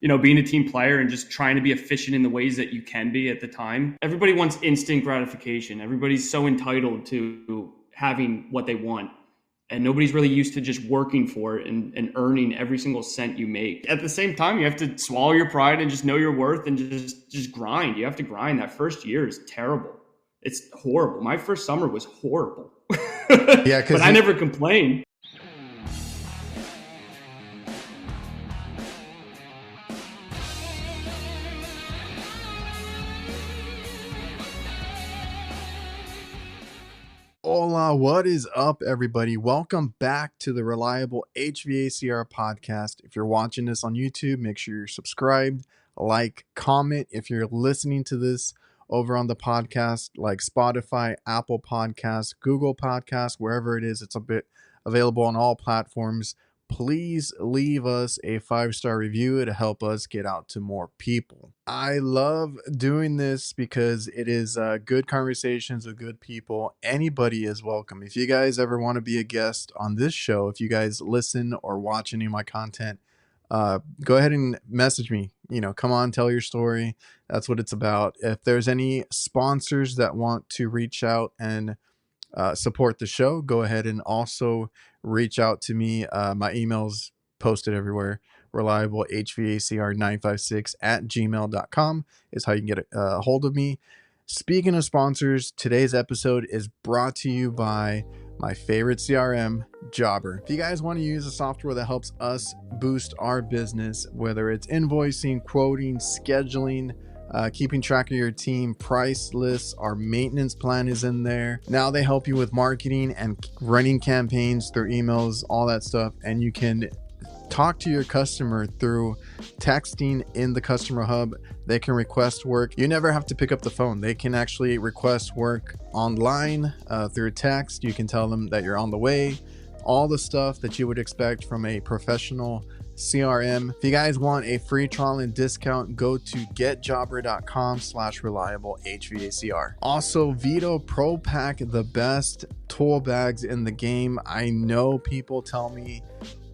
being a team player and just trying to be efficient in the ways that you can be at the time. Everybody wants instant gratification. Everybody's so entitled to having what they want. And nobody's really used to just working for it and earning every single cent you make. At the same time, you have to swallow your pride and just know your worth and just grind. You have to grind. That first year is terrible. It's horrible. My first summer was horrible. Yeah, but I never complained. Hola, what is up, everybody? Welcome back to the Reliable HVACR podcast. If you're watching this on YouTube, make sure you're subscribed, like, comment. If you're listening to this over on the podcast like Spotify, Apple Podcasts, Google Podcasts, wherever it is, it's a bit available on all platforms. Please leave us a 5-star review to help us get out to more people. I love doing this because it is good conversations with good people. Anybody is welcome. If you guys ever want to be a guest on this show, if you guys listen or watch any of my content, go ahead and message me. Come on, tell your story. That's what it's about. If there's any sponsors that want to reach out and support the show, go ahead and also reach out to me. My email's posted everywhere. ReliableHVACR956@gmail.com is how you can get a hold of me. Speaking of sponsors, today's episode is brought to you by my favorite CRM, Jobber. If you guys want to use a software that helps us boost our business, whether it's invoicing, quoting, scheduling, keeping track of your team, price lists, our maintenance plan is in there. Now they help you with marketing and running campaigns through emails, all that stuff. And you can talk to your customer through texting in the customer hub. They can request work. You never have to pick up the phone. They can actually request work online through text. You can tell them that you're on the way. All the stuff that you would expect from a professional CRM. If you guys want a free trial and discount, go to getjobber.com/reliable HVACR. Also, VETO Pro Pack, the best tool bags in the game. I know people tell me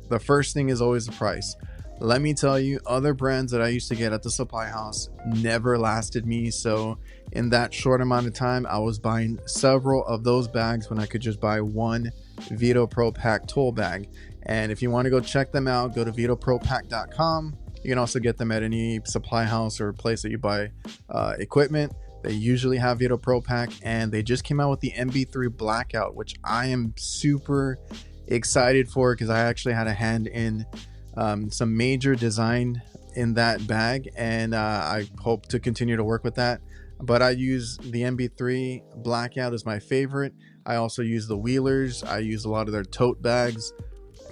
the first thing is always the price. Let me tell you, other brands that I used to get at the supply house never lasted me. So in that short amount of time, I was buying several of those bags when I could just buy one VETO Pro Pack tool bag. And if you want to go check them out, go to vetopropack.com. You can also get them at any supply house or place that you buy equipment. They usually have VETO Pro Pack, and they just came out with the MB3 Blackout, which I am super excited for because I actually had a hand in some major design in that bag, and I hope to continue to work with that. But I use the MB3 Blackout as my favorite. I also use the Wheelers. I use a lot of their tote bags.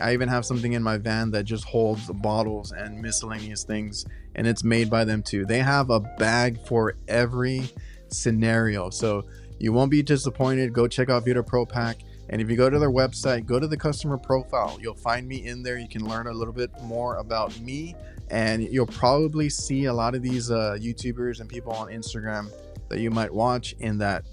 I even have something in my van that just holds bottles and miscellaneous things, and it's made by them too. They have a bag for every scenario, so you won't be disappointed. Go check out VETO Pro Pack. And if you go to their website, go to the customer profile, you'll find me in there. You can learn a little bit more about me, and you'll probably see a lot of these YouTubers and people on Instagram that you might watch in that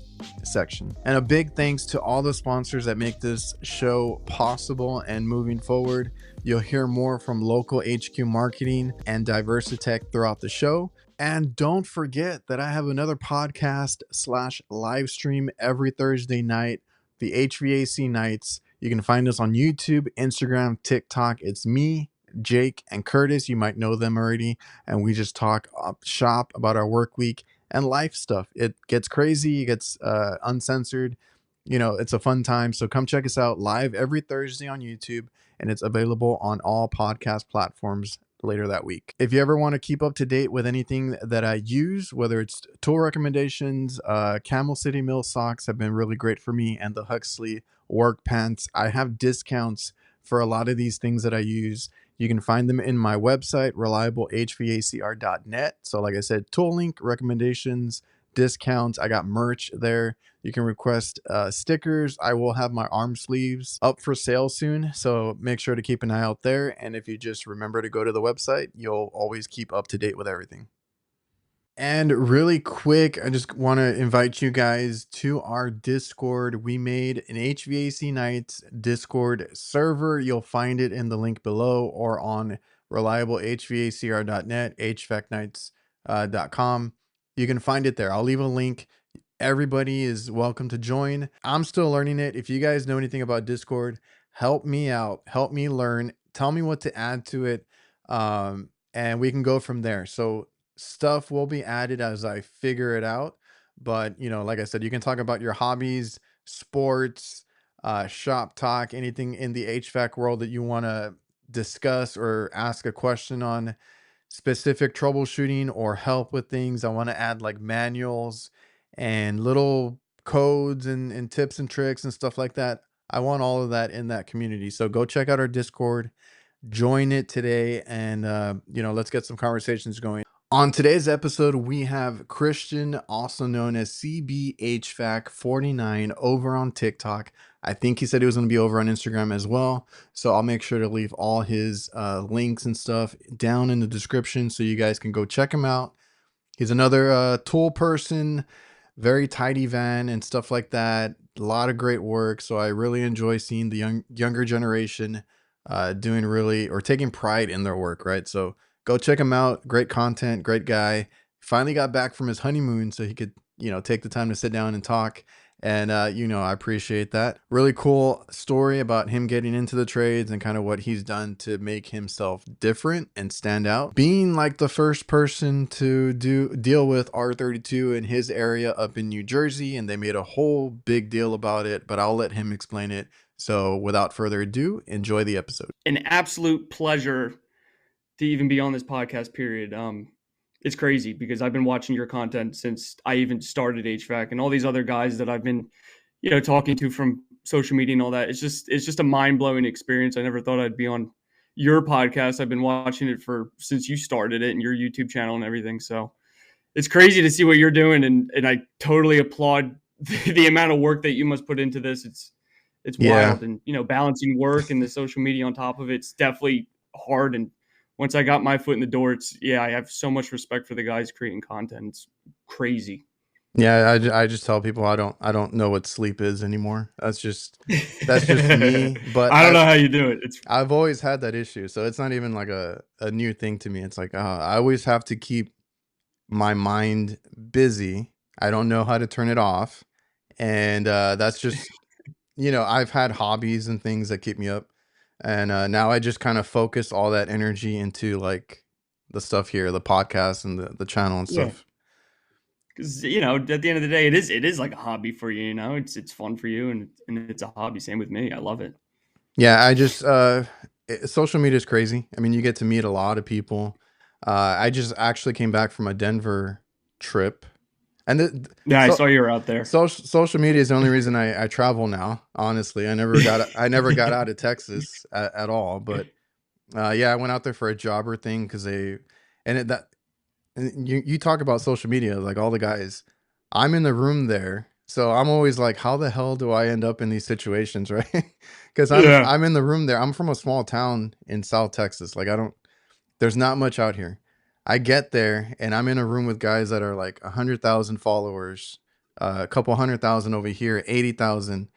section. And a big thanks to all the sponsors that make this show possible and moving forward. You'll hear more from Local HQ Marketing and DIVERSITECH throughout the show. And don't forget that I have another podcast / live stream every Thursday night, the HVAC Nights. You can find us on YouTube, Instagram, TikTok. It's me, Jake, and Curtis. You might know them already. And we just talk shop about our work week and life stuff. It gets crazy, it gets uncensored. It's a fun time. So come check us out live every Thursday on YouTube, and it's available on all podcast platforms later that week. If you ever want to keep up to date with anything that I use, whether it's tool recommendations, Camel City Mill socks have been really great for me, and the Huxley work pants. I have discounts for a lot of these things that I use. You can find them in my website, reliablehvacr.net. So like I said, tool link, recommendations, discounts. I got merch there. You can request stickers. I will have my arm sleeves up for sale soon, so make sure to keep an eye out there. And if you just remember to go to the website, you'll always keep up to date with everything. And really quick, I just want to invite you guys to our Discord. We made an HVAC Nights Discord server. You'll find it in the link below or on reliablehvacr.net, hvacnights.com. You can find it there. I'll leave a link. Everybody is welcome to join. I'm still learning it. If you guys know anything about Discord, help me out, help me learn, tell me what to add to it. And we can go from there. So stuff will be added as I figure it out. But, like I said, you can talk about your hobbies, sports, shop talk, anything in the HVAC world that you want to discuss or ask a question on, specific troubleshooting or help with things. I want to add like manuals and little codes and tips and tricks and stuff like that. I want all of that in that community. So go check out our Discord, join it today, and let's get some conversations going. On today's episode, we have Christian, also known as CBHVAC49, over on TikTok. I think he said he was going to be over on Instagram as well. So I'll make sure to leave all his links and stuff down in the description so you guys can go check him out. He's another tool person, very tidy van and stuff like that. A lot of great work. So I really enjoy seeing the younger generation doing really, or taking pride in their work, right? So go check him out. Great content, great guy. Finally got back from his honeymoon so he could, take the time to sit down and talk. And, I appreciate that. Really cool story about him getting into the trades and kind of what he's done to make himself different and stand out. Being like the first person to deal with R32 in his area up in New Jersey, and they made a whole big deal about it, but I'll let him explain it. So without further ado, enjoy the episode. An absolute pleasure to even be on this podcast, period. It's crazy because I've been watching your content since I even started HVAC, and all these other guys that I've been, talking to from social media and all that. It's just a mind-blowing experience. I never thought I'd be on your podcast. I've been watching it since you started it and your YouTube channel and everything. So it's crazy to see what you're doing. And I totally applaud the amount of work that you must put into this. It's wild. And, balancing work and the social media on top of it's definitely hard. And once I got my foot in the door, I have so much respect for the guys creating content. It's crazy. Yeah, I just tell people I don't know what sleep is anymore. That's just me. But I don't know how you do it. I've always had that issue, so it's not even like a new thing to me. It's like I always have to keep my mind busy. I don't know how to turn it off, and that's just I've had hobbies and things that keep me up. And now I just kind of focus all that energy into like the stuff here, the podcast and the channel and stuff. Because at the end of the day, it is like a hobby for you. It's fun for you, and it's a hobby. Same with me. I love it. Yeah, I just social media is crazy. I mean, you get to meet a lot of people. I just actually came back from a Denver trip. And I saw you were out there. Social media is the only reason I travel now. Honestly, I never got out of Texas at all. But I went out there for a jobber thing because you talk about social media, like all the guys. I'm in the room there, so I'm always like, how the hell do I end up in these situations, right? Because I'm in the room there. I'm from a small town in South Texas. Like there's not much out here. I get there and I'm in a room with guys that are like 100,000 followers, a couple 100,000 over here, 80,000.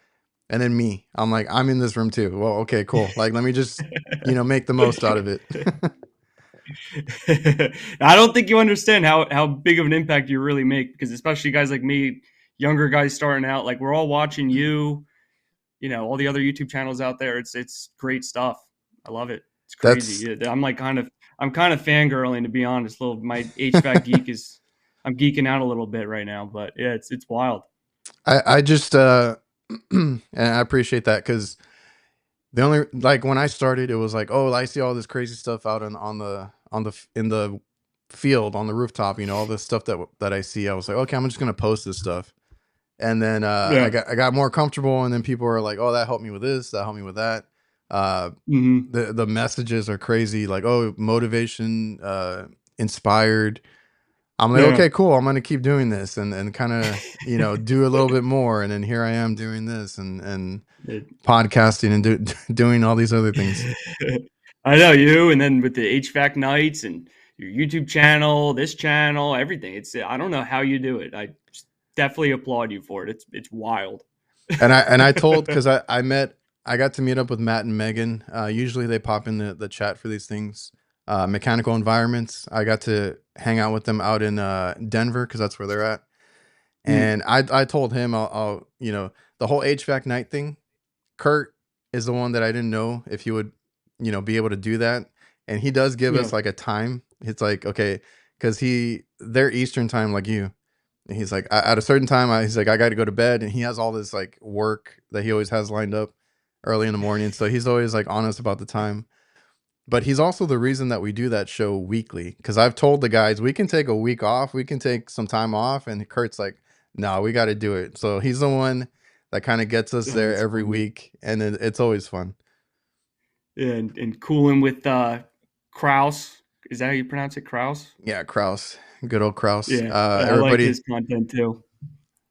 And then me, I'm like, I'm in this room too. Well, okay, cool. Like, let me just, make the most out of it. I don't think you understand how big of an impact you really make, because especially guys like me, younger guys starting out, like we're all watching you, all the other YouTube channels out there. It's great stuff. I love it. It's crazy. I'm kind of fangirling, to be honest. My HVAC geek I'm geeking out a little bit right now, but yeah, it's wild. I just and I appreciate that, because the only, like, when I started, it was like, oh, I see all this crazy stuff out in the field, on the rooftop, all this stuff that I see. I was like, okay, I'm just gonna post this stuff, and then I got more comfortable, and then people were like, oh, that helped me with this, that helped me with that. The messages are crazy, like, oh, motivation, inspired. I'm like, okay, cool, I'm gonna keep doing this and kind of do a little bit more, and then here I am doing this and podcasting and doing all these other things. I know you, and then with the HVAC nights and your YouTube channel, this channel, everything. I don't know how you do it. I definitely applaud you for it. It's wild. And I told, because I got to meet up with Matt and Megan. Usually they pop in the chat for these things. mechanical environments. I got to hang out with them out in Denver because that's where they're at. Mm. And I told him I'll the whole HVAC night thing. Kurt is the one that I didn't know if he would be able to do that, and he does give Yeah. us like a time. It's like, okay, because they're Eastern time like you. And he's like, at a certain time, he's like, I got to go to bed, and he has all this like work that he always has lined up early in the morning. So he's always like honest about the time. But he's also the reason that we do that show weekly. Because I've told the guys we can take a week off, we can take some time off, and Kurt's like, no, we got to do it. So he's the one that kind of gets us Oh, there that's every funny. week, and it's always fun. Yeah, and cooling with Kraus. Is that how you pronounce it? Kraus? Yeah, Kraus, good old Kraus. Yeah, I like Everybody, his content too.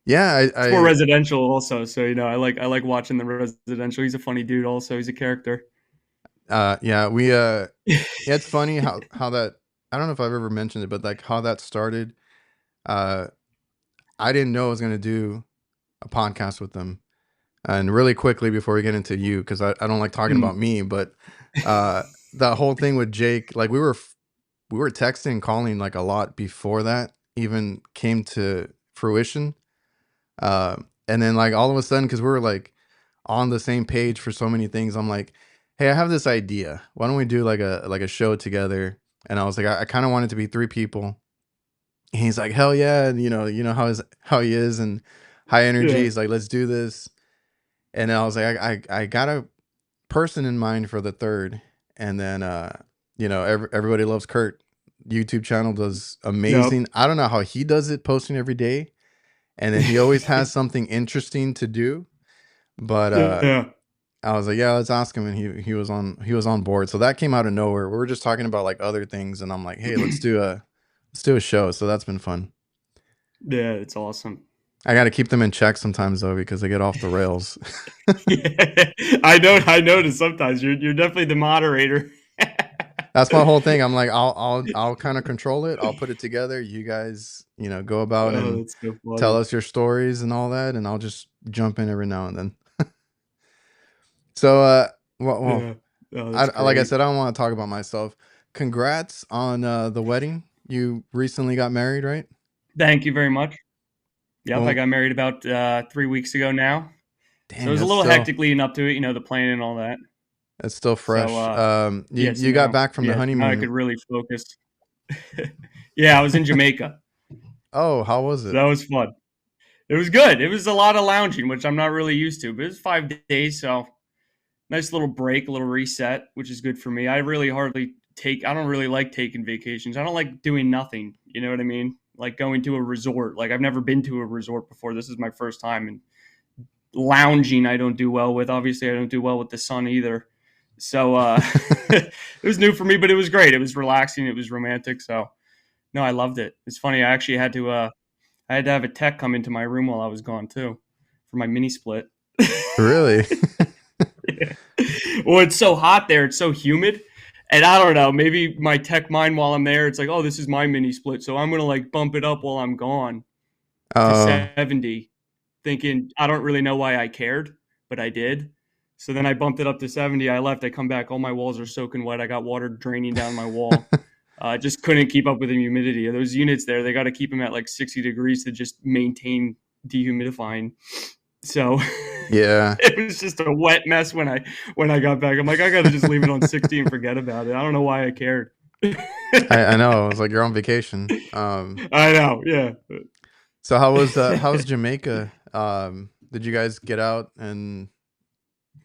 yeah, It's more residential also, so I like watching the residential. He's a funny dude also. He's a character. yeah, yeah, it's funny how that. I don't know if I've ever mentioned it, but like how that started. Uh, I didn't know I was gonna do a podcast with them. And really quickly before we get into you, because I don't like talking Mm. about me, but uh, the whole thing with Jake, like we were texting, calling like a lot before that even came to fruition. Uh, and then like all of a sudden, because we were like on the same page for so many things, I'm like, hey, I have this idea. Why don't we do like a show together? And I was like, I kind of want it to be three people. And he's like, hell yeah, and how he is and high energy. Yeah. He's like, let's do this. And I was like, I got a person in mind for the third. And then everybody loves Kurt. YouTube channel does Yep. amazing. I don't know how he does it, posting every day, and then he always has something interesting to do. But Yeah. I was like, yeah, let's ask him, and he was on board. So that came out of nowhere. We were just talking about like other things, and I'm like, hey, let's do a show. So that's been fun. Yeah, it's awesome. I got to keep them in check sometimes though, because they get off the rails. Yeah. I noticed sometimes you're definitely the moderator. That's my whole thing. I'm like, I'll kind of control it. I'll put it together. You guys, go about Oh, and that's so tell funny. us your stories and all that, and I'll just jump in every now and then. So, well, Yeah. Oh, that's like I great. said, I don't want to talk about myself. Congrats on the wedding. You recently got married, right? Thank you very much. Yep, I Well, got married about 3 weeks ago now. So it dang, was a that's little still hectic leading up to it, the planning and all that. that's still So fresh. You yes, you got back from the now I honeymoon. could really focus. Yeah, I was in Jamaica. Oh, how was So it? that was fun. It was good. It was a lot of lounging, which I'm not really used to, but it was 5 days, so nice little break, a little reset, which is good for me. I don't really like taking vacations. I don't like doing nothing. You know what I mean? Like going to a resort. Like I've never been to a resort before. This is my first time, and lounging I don't do well with. Obviously, I don't do well with the sun either. So it was new for me, but it was great. It was relaxing. It was romantic. So no, I loved it. It's funny. I had to have a tech come into my room while I was gone too for my mini split. Really? Yeah. Well, it's so hot there. It's so humid. And I don't know, maybe my tech mind while I'm there, it's like, oh, this is my mini split. So I'm going to like bump it up while I'm gone to Oh, 70, thinking I don't really know why I cared, but I did. So then I bumped it up to 70. I left. I come back. All my walls are soaking wet. I got water draining down my wall. I just couldn't keep up with the humidity. Those units there, they got to keep them at like 60 degrees to just maintain dehumidifying. So yeah. it was just a wet mess when I got back. I'm like, I got to just leave it on 60 and forget about it. I don't know why I cared. I know. It's like you're on vacation. I know. Yeah. So how was Jamaica? Did you guys get out and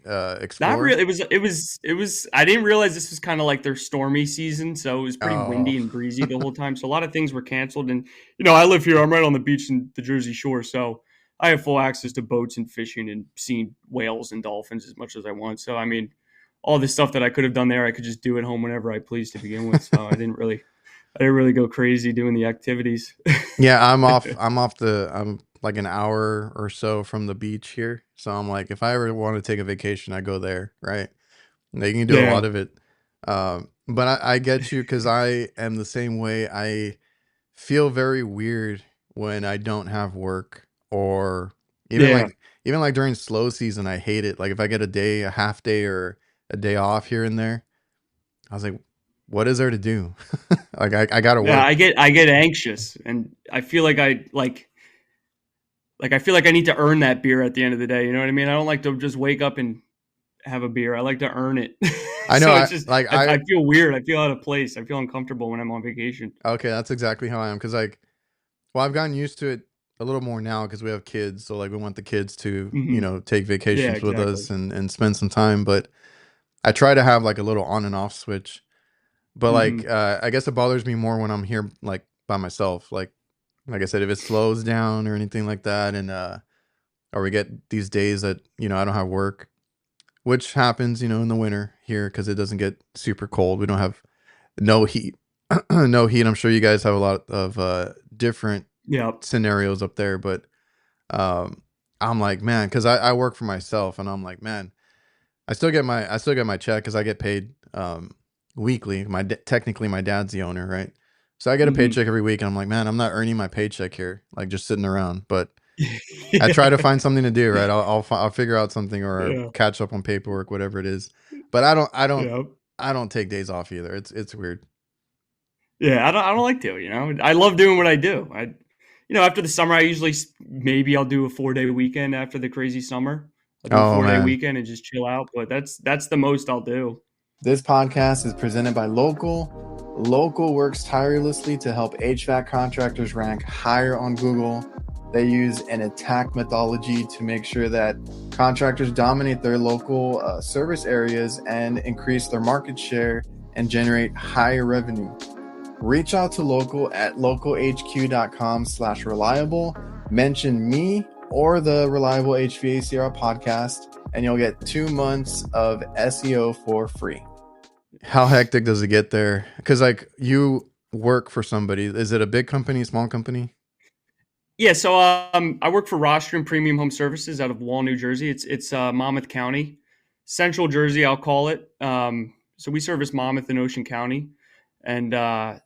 Not explore? really. It was. I didn't realize this was kind of like their stormy season, so it was pretty Oh, windy and breezy the whole time. So a lot of things were canceled. And I live here. I'm right on the beach in the Jersey Shore, so I have full access to boats and fishing and seeing whales and dolphins as much as I want. So I mean, all the stuff that I could have done there, I could just do at home whenever I pleased to begin with. So I didn't really go crazy doing the activities. yeah. I'm like an hour or so from the beach here, so I'm like, if I ever want to take a vacation, I go there. Right? They can do a Yeah. lot of it. But I get you because I am the same way. I feel very weird when I don't have work, or even Yeah. like during slow season, I hate it. Like if I get a half day or a day off here and there, I was like, what is there to do? Like I gotta Yeah, work. I get anxious, and I feel like I feel like I need to earn that beer at the end of the day. You know what I mean? I don't like to just wake up and have a beer. I like to earn it. I know. So I it's just like I feel weird. I feel out of place. I feel uncomfortable when I'm on vacation. okay, that's exactly how I am. Cause like, well, I've gotten used to it a little more now because we have kids. So like we want the kids to, Hmm. take Yeah, vacations with exactly. us and spend some time. But I try to have like a little on and off switch. But like Hmm. I guess it bothers me more when I'm here like by myself. Like I said, if it slows down or anything like that, and or we get these days that, I don't have work, which happens, in the winter here because it doesn't get super cold. We don't have no heat. No heat. I'm sure you guys have a lot of different Yep. scenarios up there, but um I'm like, man, because I work for myself, and I'm like, man, I still get my check because I get paid weekly. Technically my dad's the owner, right? So I get a Hmm. paycheck every week, and I'm like, man, I'm not earning my paycheck here, like just sitting around. But I try to Yeah. find something to do, right? I'll figure out something or Yeah. catch up on paperwork, whatever it is. But Yep. I don't take days off either. It's weird. Yeah. I don't like to. I love doing what I do. After the summer, I usually maybe I'll do a 4-day weekend after the crazy summer. I'll do a Oh 4-day man. weekend and just chill out. But that's the most I'll do. This podcast is presented by Local. Local works tirelessly to help HVAC contractors rank higher on Google. They use an attack methodology to make sure that contractors dominate their local service areas and increase their market share and generate higher revenue. Reach out to Local at localhq.com/reliable. Mention me or the Reliable HVACR podcast, and you'll get 2 months of SEO for free. How hectic does it get there? Because like you work for somebody. Is it a big company, small company? Yeah, so I work for Rostrum Premium Home Services out of Wall, New Jersey. It's Monmouth County, Central Jersey, I'll call it. So we service Monmouth and Ocean County, and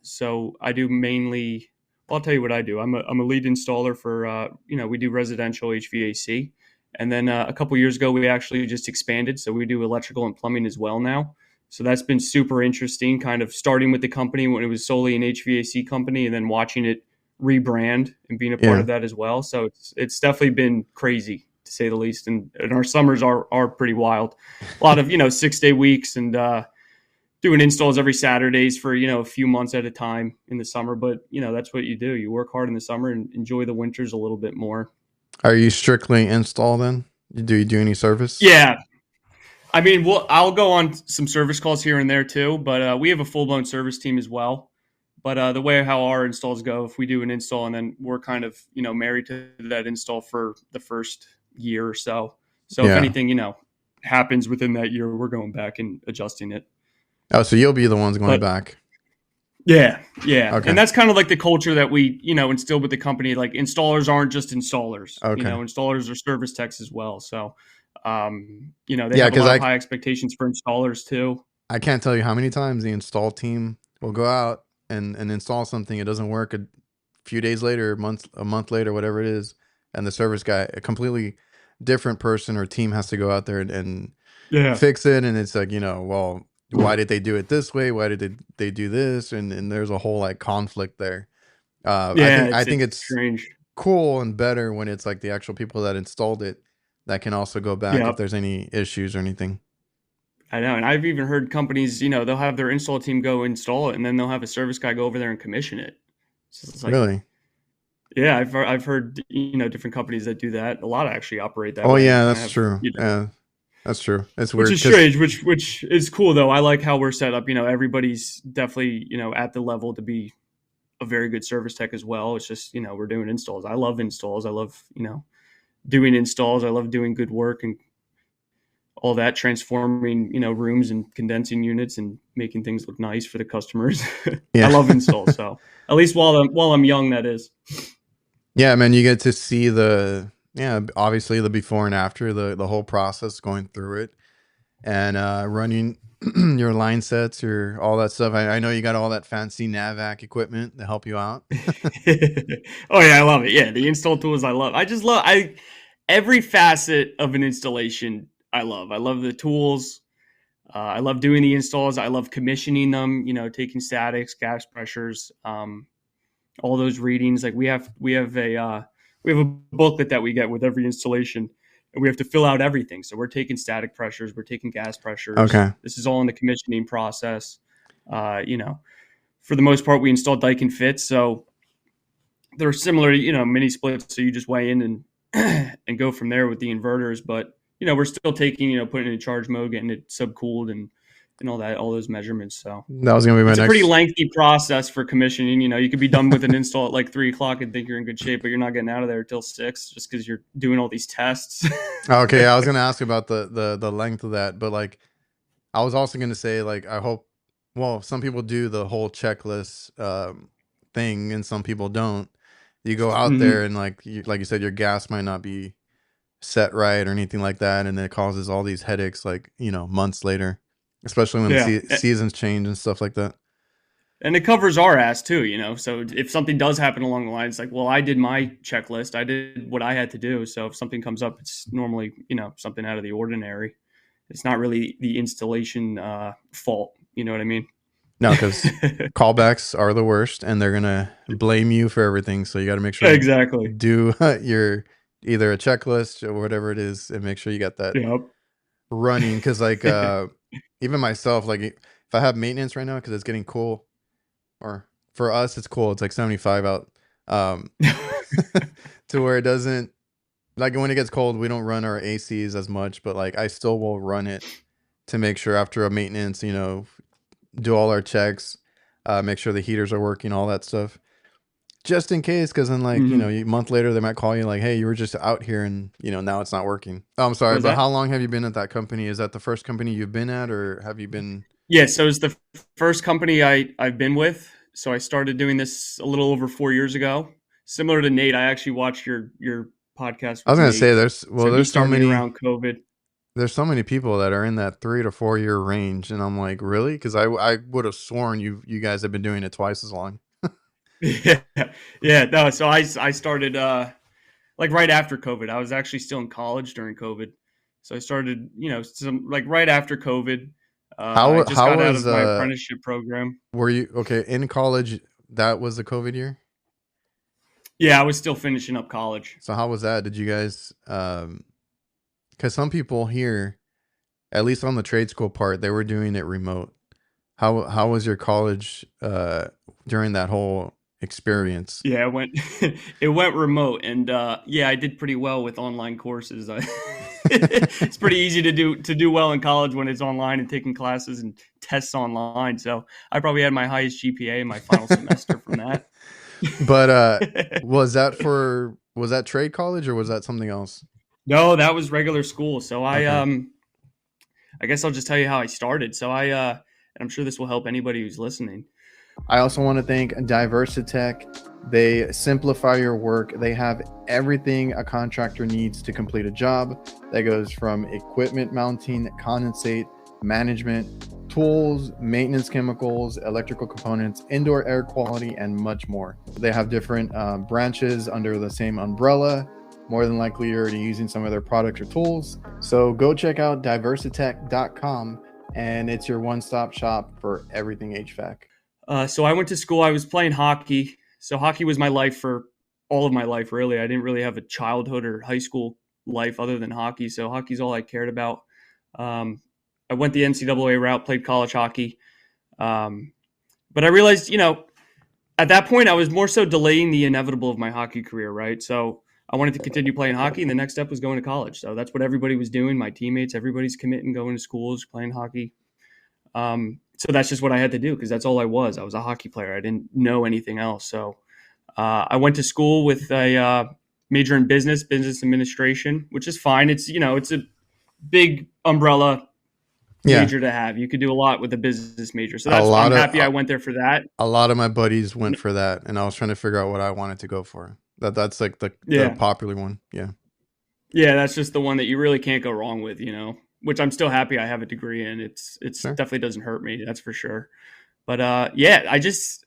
so I do mainly. Well, I'll tell you what I do. I'm a lead installer for we do residential HVAC, and then a couple years ago we actually just expanded, so we do electrical and plumbing as well now. So that's been super interesting. Kind of starting with the company when it was solely an HVAC company, and then watching it rebrand and being a part Yeah. of that as well. So it's definitely been crazy to say the least. And our summers are pretty wild. A lot of 6-day weeks and doing installs every Saturdays for a few months at a time in the summer. But that's what you do. You work hard in the summer and enjoy the winters a little bit more. Are you strictly install then? Do you do any service? Yeah. I mean, I'll go on some service calls here and there too, but we have a full blown service team as well. But the way how our installs go, if we do an install and then we're kind of married to that install for the first year or so. So if Yeah. anything happens within that year, we're going back and adjusting it. Oh, so you'll be the ones going But back. yeah, yeah, and Okay. that's kind of like the culture that we instilled with the company. Like installers aren't just installers. Okay. Installers are service techs as well. So they Yeah, have a because lot of I high expectations for installers too. I can't tell you how many times the install team will go out and install something. It doesn't work a few days later, a month later, whatever it is, and the service guy, a completely different person or team, has to go out there and Yeah, fix it. And it's like, well, why did they do it this way? Why did they do this? And there's a whole like conflict there. I yeah, think I think it's it's strange. cool and better when it's like the actual people that installed it that can also go back Yeah. if there's any issues or anything. I know, and I've even heard companies, they'll have their install team go install it, and then they'll have a service guy go over there and commission it. So it's like, Really? yeah, I've heard different companies that do that. A lot actually operate that Oh way, yeah, and that's have true. Yeah, that's true. It's which weird is because strange, which is cool though. I like how we're set up. Everybody's definitely at the level to be a very good service tech as well. It's just we're doing installs. I love installs. I love doing installs. I love doing good work and all that, transforming rooms and condensing units and making things look nice for the customers. I yeah. love installs, so at least while I'm young, that is. Yeah, man, you get to see obviously the before and after, the whole process going through it, and running your line sets, your all that stuff. I know you got all that fancy NAVAC equipment to help you out. Oh yeah, I love it. Yeah, the install tools I love. I just love every facet of an installation. I love the tools. I love doing the installs. I love commissioning them, taking statics, gas pressures, all those readings. Like we have a booklet that we get with every installation, and we have to fill out everything. So we're taking static pressures, we're taking gas pressures. Okay. This is all in the commissioning process. For the most part, we install Daikin fits, so they're similar to mini splits. So you just weigh in and go from there with the inverters. But we're still taking putting it in charge mode, getting it subcooled and all those measurements. So That was gonna be my it's next. a pretty lengthy process for commissioning. You could be done with an install at like 3:00 and think you're in good shape, but you're not getting out of there till 6 just because you're doing all these tests. Okay, I was gonna ask about the length of that, but like I was also gonna say, like, I hope. Well, some people do the whole checklist thing, and some people don't. You go out there and like you said, your gas might not be set right or anything like that, and it causes all these headaches like months later, especially when the seasons change and stuff like that. And it covers our ass too, so if something does happen along the line, it's like, well, I did my checklist, I did what I had to do, so if something comes up, it's normally something out of the ordinary. It's not really the installation fault, you know what I mean? No, because callbacks are the worst, and they're gonna blame you for everything. So you got to make sure exactly you do your either a checklist or whatever it is, and make sure you got that running. Because like even myself, like if I have maintenance right now, because it's getting cool, or for us it's cool. It's like 75 out, to where it doesn't like when it gets cold, we don't run our ACs as much, but like I still will run it to make sure after a maintenance, do all our checks, make sure the heaters are working, all that stuff, just in case. Because then, like a month later, they might call you like, "Hey, you were just out here, and now it's not working." Oh, I'm sorry, but how long have you been at that company? Is that the first company you've been at, or have you been? Yeah, so it's the first company I've been with. So I started doing this a little over 4 years ago. Similar to Nate, I actually watched your podcast. I was gonna say there's so many around COVID. There's so many people that are in that 3 to 4 year range, and I'm like, really? Because I would have sworn you guys have been doing it twice as long. yeah. No, so I started like right after COVID. I was actually still in college during COVID, so I started right after COVID. I just got out of my apprenticeship program. Were you okay in college? That was the COVID year. Yeah, I was still finishing up college. So how was that? Did you guys? Because some people here, at least on the trade school part, they were doing it remote. How was your college during that whole experience? Yeah, it went remote, and I did pretty well with online courses. It's pretty easy to do well in college when it's online and taking classes and tests online. So I probably had my highest GPA in my final semester from that. But was that trade college or was that something else? No, that was regular school. So I guess I'll just tell you how I started. So and I'm sure this will help anybody who's listening. I also want to thank DIVERSITECH. They simplify your work. They have everything a contractor needs to complete a job. That goes from equipment mounting, condensate, management, tools, maintenance chemicals, electrical components, indoor air quality, and much more. They have different branches under the same umbrella. More than likely, you're already using some of their products or tools. So go check out DIVERSITECH.com, and it's your one-stop shop for everything HVAC. So I went to school. I was playing hockey. So hockey was my life for all of my life, really. I didn't really have a childhood or high school life other than hockey. So hockey's all I cared about. I went the NCAA route, played college hockey. But I realized, at that point, I was more so delaying the inevitable of my hockey career, right? So I wanted to continue playing hockey, and the next step was going to college. So that's what everybody was doing. My teammates, everybody's committing, going to schools, playing hockey. So that's just what I had to do because that's all I was. I was a hockey player. I didn't know anything else. So I went to school with a major in business administration, which is fine. It's, it's a big umbrella major to have. You could do a lot with a business major. So I'm happy I went there for that. A lot of my buddies went for that, and I was trying to figure out what I wanted to go for. That's like the popular one. Yeah. Yeah, that's just the one that you really can't go wrong with, which I'm still happy I have a degree in. It's sure. Definitely doesn't hurt me, that's for sure. But I just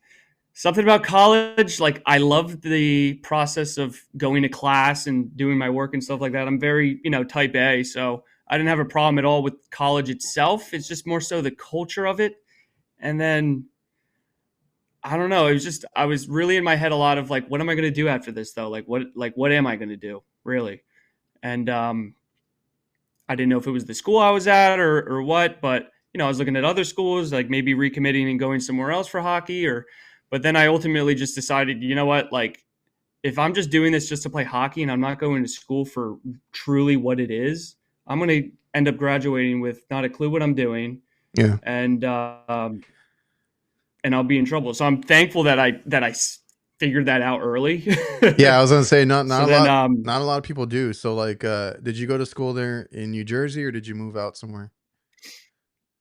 something about college, like I love the process of going to class and doing my work and stuff like that. I'm very, type A, so I didn't have a problem at all with college itself. It's just more so the culture of it. And then I don't know. It was just, I was really in my head a lot of like, what am I going to do after this though? What am I going to do really? And I didn't know if it was the school I was at or what, but I was looking at other schools, like maybe recommitting and going somewhere else for hockey but then I ultimately just decided, you know what, like if I'm just doing this just to play hockey and I'm not going to school for truly what it is, I'm going to end up graduating with not a clue what I'm doing. Yeah. And I'll be in trouble. So I'm thankful that I figured that out early. Yeah, I was gonna say not So a then, lot, not a lot of people do. So like, did you go to school there in New Jersey or did you move out somewhere?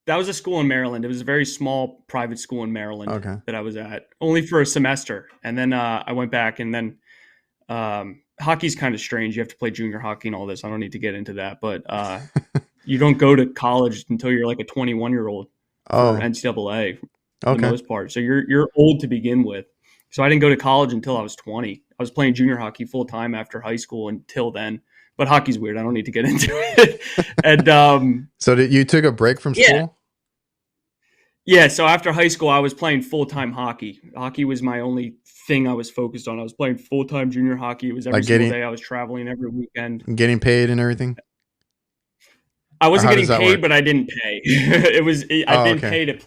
that was a school in Maryland. It was a very small private school in Maryland Okay. that I was at, only for a semester. And then I went back, and then hockey's kind of strange. You have to play junior hockey and all this. I don't need to get into that, but you don't go to college until you're like a 21-year-old for Oh, NCAA for the okay. most part. So you're old to begin with. So I didn't go to college until I was 20. I was playing junior hockey full time after high school until then. But hockey's weird. I don't need to get into it. And So did you took a break from school? yeah. So after high school, I was playing full time hockey. Hockey was my only thing I was focused on. I was playing full time junior hockey. It was every Like single day. I was traveling every weekend. getting paid and everything? I Or wasn't how getting does that paid, work? but I didn't pay. I Oh, didn't okay. pay to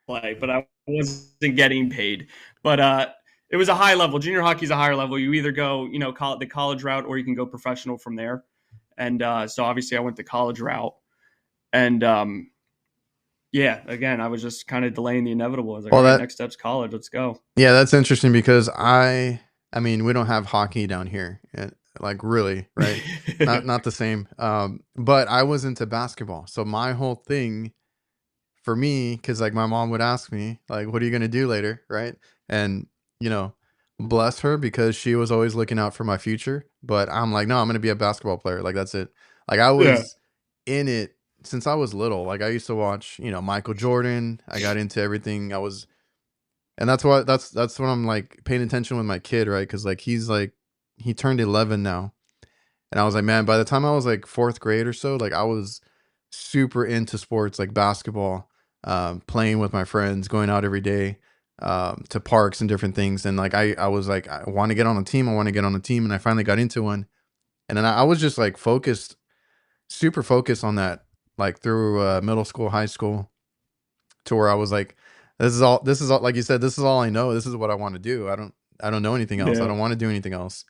play, but I wasn't getting paid. But it was a high level. Junior hockey is a higher level. You either go, the college route, or you can go professional from there. And so obviously I went the college route. And yeah, again, I was just kind of delaying the inevitable. I was like, Well, all right, that next step's college. Let's go. yeah, that's interesting because I mean, we don't have hockey down here, like really, right? Not the same. But I was into basketball, so my whole thing for me, because like my mom would ask me, like, "What are you gonna do later?" Right? And you know, bless her because she was always looking out for my future. But I'm like, no, I'm gonna be a basketball player. Like that's it. Like I Yeah. was in it since I was little. Like I used to watch, Michael Jordan. I got into everything. And that's what I'm like paying attention with my kid, right? Because like he turned 11 now, and I was like, man, by the time I was like fourth grade or so, like I was super into sports, like basketball, playing with my friends, going out every day, to parks and different things, and like I was like, I want to get on a team, I want to get on a team, and I finally got into one, and then I was just like focused, super focused on that, like through middle school, high school, to where I was like, this is all, like you said, this is all I know. This is what I want to do. I don't know anything else. I Yeah. don't want to do anything else.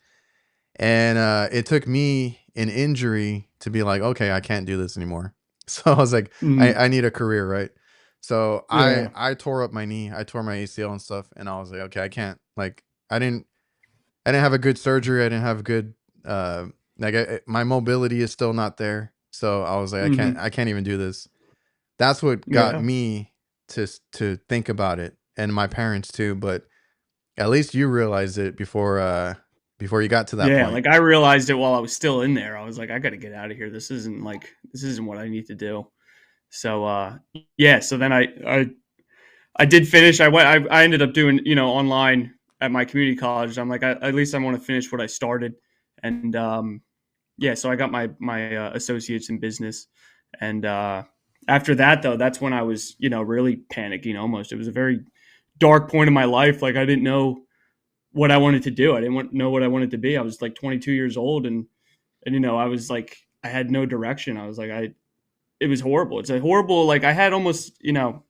And it took me an injury to be like, okay, I can't do this anymore. So I was like, Mm, I need a career, right? So yeah. I tore up my knee, I tore my ACL and stuff, and I was like, okay, I can't, like I didn't have a good surgery. I didn't have good like my mobility is still not there. So I was like, Hmm. I can't even do this. That's what got Yeah. me to think about it, and my parents too, but at least you realized it before you got to that Yeah. point. Like I realized it while I was still in there. I was like, I got to get out of here. This isn't what I need to do. So, yeah. So then I did finish. I ended up doing, online at my community college. I'm like, at least I want to finish what I started. And, yeah, so I got my associates in business. And, after that though, that's when I was, really panicking almost. It was a very dark point in my life. Like I didn't know what I wanted to do. I didn't know what I wanted to be. I was like 22 years old, and I was like, I had no direction. I was like, it was horrible. It's a horrible, like I had almost,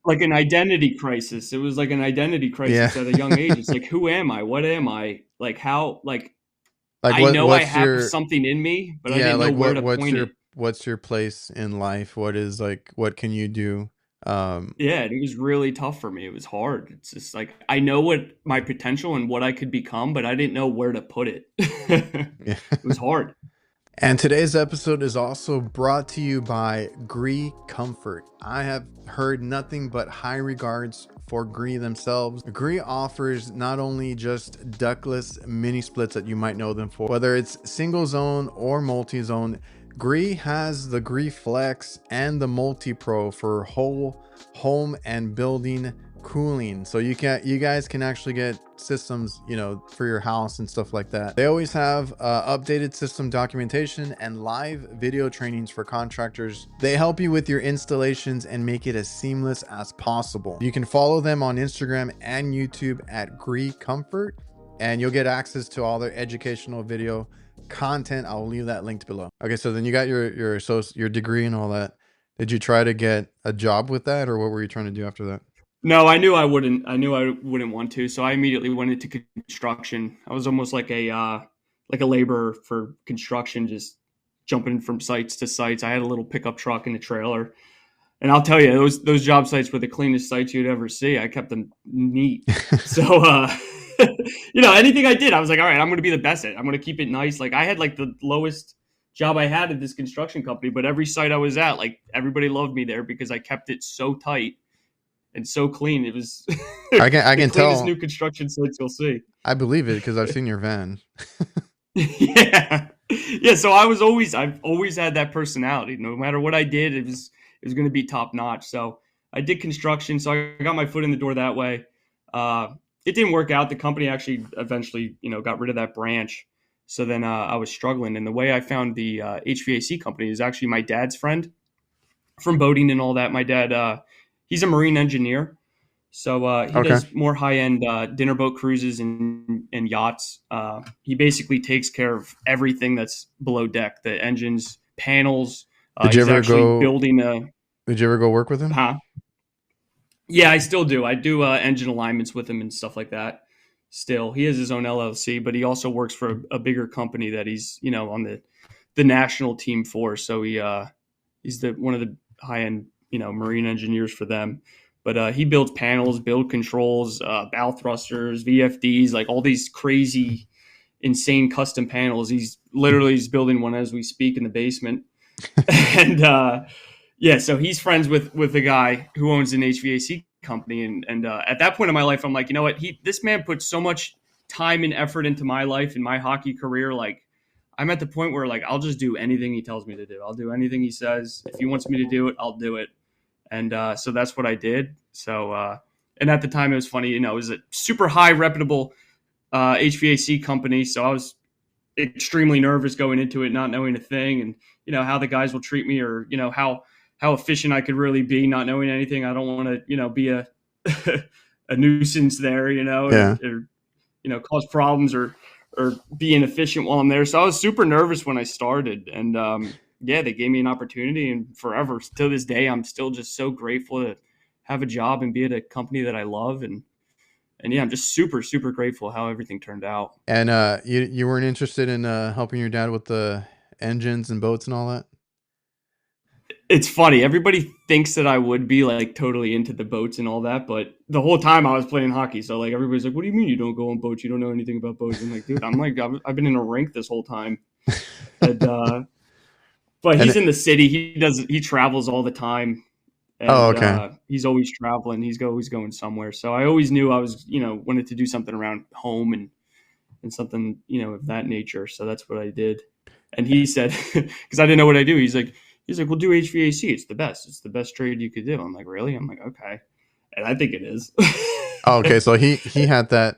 like an identity crisis. It was like an identity Yeah. crisis at a young age. It's like, who am I? What am I? Like how, like, Like I know I what's have your something in me, but I yeah, didn't know like where to point it. what's your place in life? What is like what can you do? Yeah, it was really tough for me. It was hard. It's just like I know what my potential and what I could become, but I didn't know where to put it. Yeah. It was hard. And today's episode is also brought to you by GREE Comfort. I have heard nothing but high regards for GREE themselves. GREE offers not only just ductless mini splits that you might know them for, whether it's single zone or multi-zone. GREE has the GREE Flex and the Multi Pro for whole home and building cooling, so you guys can actually get systems, you know, for your house and stuff like that. They always have updated system documentation and live video trainings for contractors. They help you with your installations and make it as seamless as possible. You can follow them on Instagram and YouTube at GREE Comfort, and you'll get access to all their educational video content. I'll leave that linked below. Okay, so then you got your degree and all that. Did you try to get a job with that, or what were you trying to do after that? No, I knew I wouldn't. I knew I wouldn't want to. So I immediately went into construction. I was almost like a laborer for construction, just jumping from sites to sites. I had a little pickup truck and a trailer, and I'll tell you, those job sites were the cleanest sites you'd ever see. I kept them neat. So, anything I did, I was like, all right, I'm going to be the best at it. I'm going to keep it nice. Like I had like the lowest job I had at this construction company, but every site I was at, like everybody loved me there because I kept it so tight and so clean. It was I can tell. New construction sites you'll see. I believe it because I've seen your van. Yeah. So I've always had that personality. No matter what I did, it was going to be top notch. So I did construction. So I got my foot in the door that way. It didn't work out. The company actually eventually, got rid of that branch. So then I was struggling. And the way I found the HVAC company is actually my dad's friend from boating and all that. My dad, he's a marine engineer. So he does more high-end dinner boat cruises and yachts. He basically takes care of everything that's below deck, the engines, panels. Did you ever go building Did you ever go work with him? Yeah, I still do. I do engine alignments with him and stuff like that. Still, he has his own LLC, but he also works for a bigger company that he's on the national team for. So he's one of the high-end marine engineers for them. But he builds panels, build controls, bow thrusters, VFDs, like all these crazy, insane custom panels. He's building one as we speak in the basement. And so he's friends with the guy who owns an HVAC company. And at that point in my life, I'm like, you know what? This man put so much time and effort into my life and my hockey career. Like, I'm at the point where like I'll just do anything he tells me to do. I'll do anything he says. If he wants me to do it, I'll do it. And so that's what I did. So, and at the time it was funny, it was a super high reputable HVAC company. So I was extremely nervous going into it, not knowing a thing, and, how the guys will treat me, or, how efficient I could really be, not knowing anything. I don't want to, be a nuisance there, or cause problems or be inefficient while I'm there. So I was super nervous when I started, and, they gave me an opportunity, and forever to this day, I'm still just so grateful to have a job and be at a company that I love. And I'm just super, super grateful how everything turned out. And you weren't interested in helping your dad with the engines and boats and all that? It's funny. Everybody thinks that I would be like totally into the boats and all that, but the whole time I was playing hockey. So like everybody's like, what do you mean you don't go on boats? You don't know anything about boats? I'm like, dude, I've been in a rink this whole time. And, but he's in the city. He travels all the time. And, he's always traveling. He's always going somewhere. So I always knew I was, wanted to do something around home and something, of that nature. So that's what I did. And he said, because I didn't know what I do. He's like, well, do HVAC. It's the best. It's the best trade you could do. I'm like, really? I'm like, okay. And I think it is. Okay. So he had that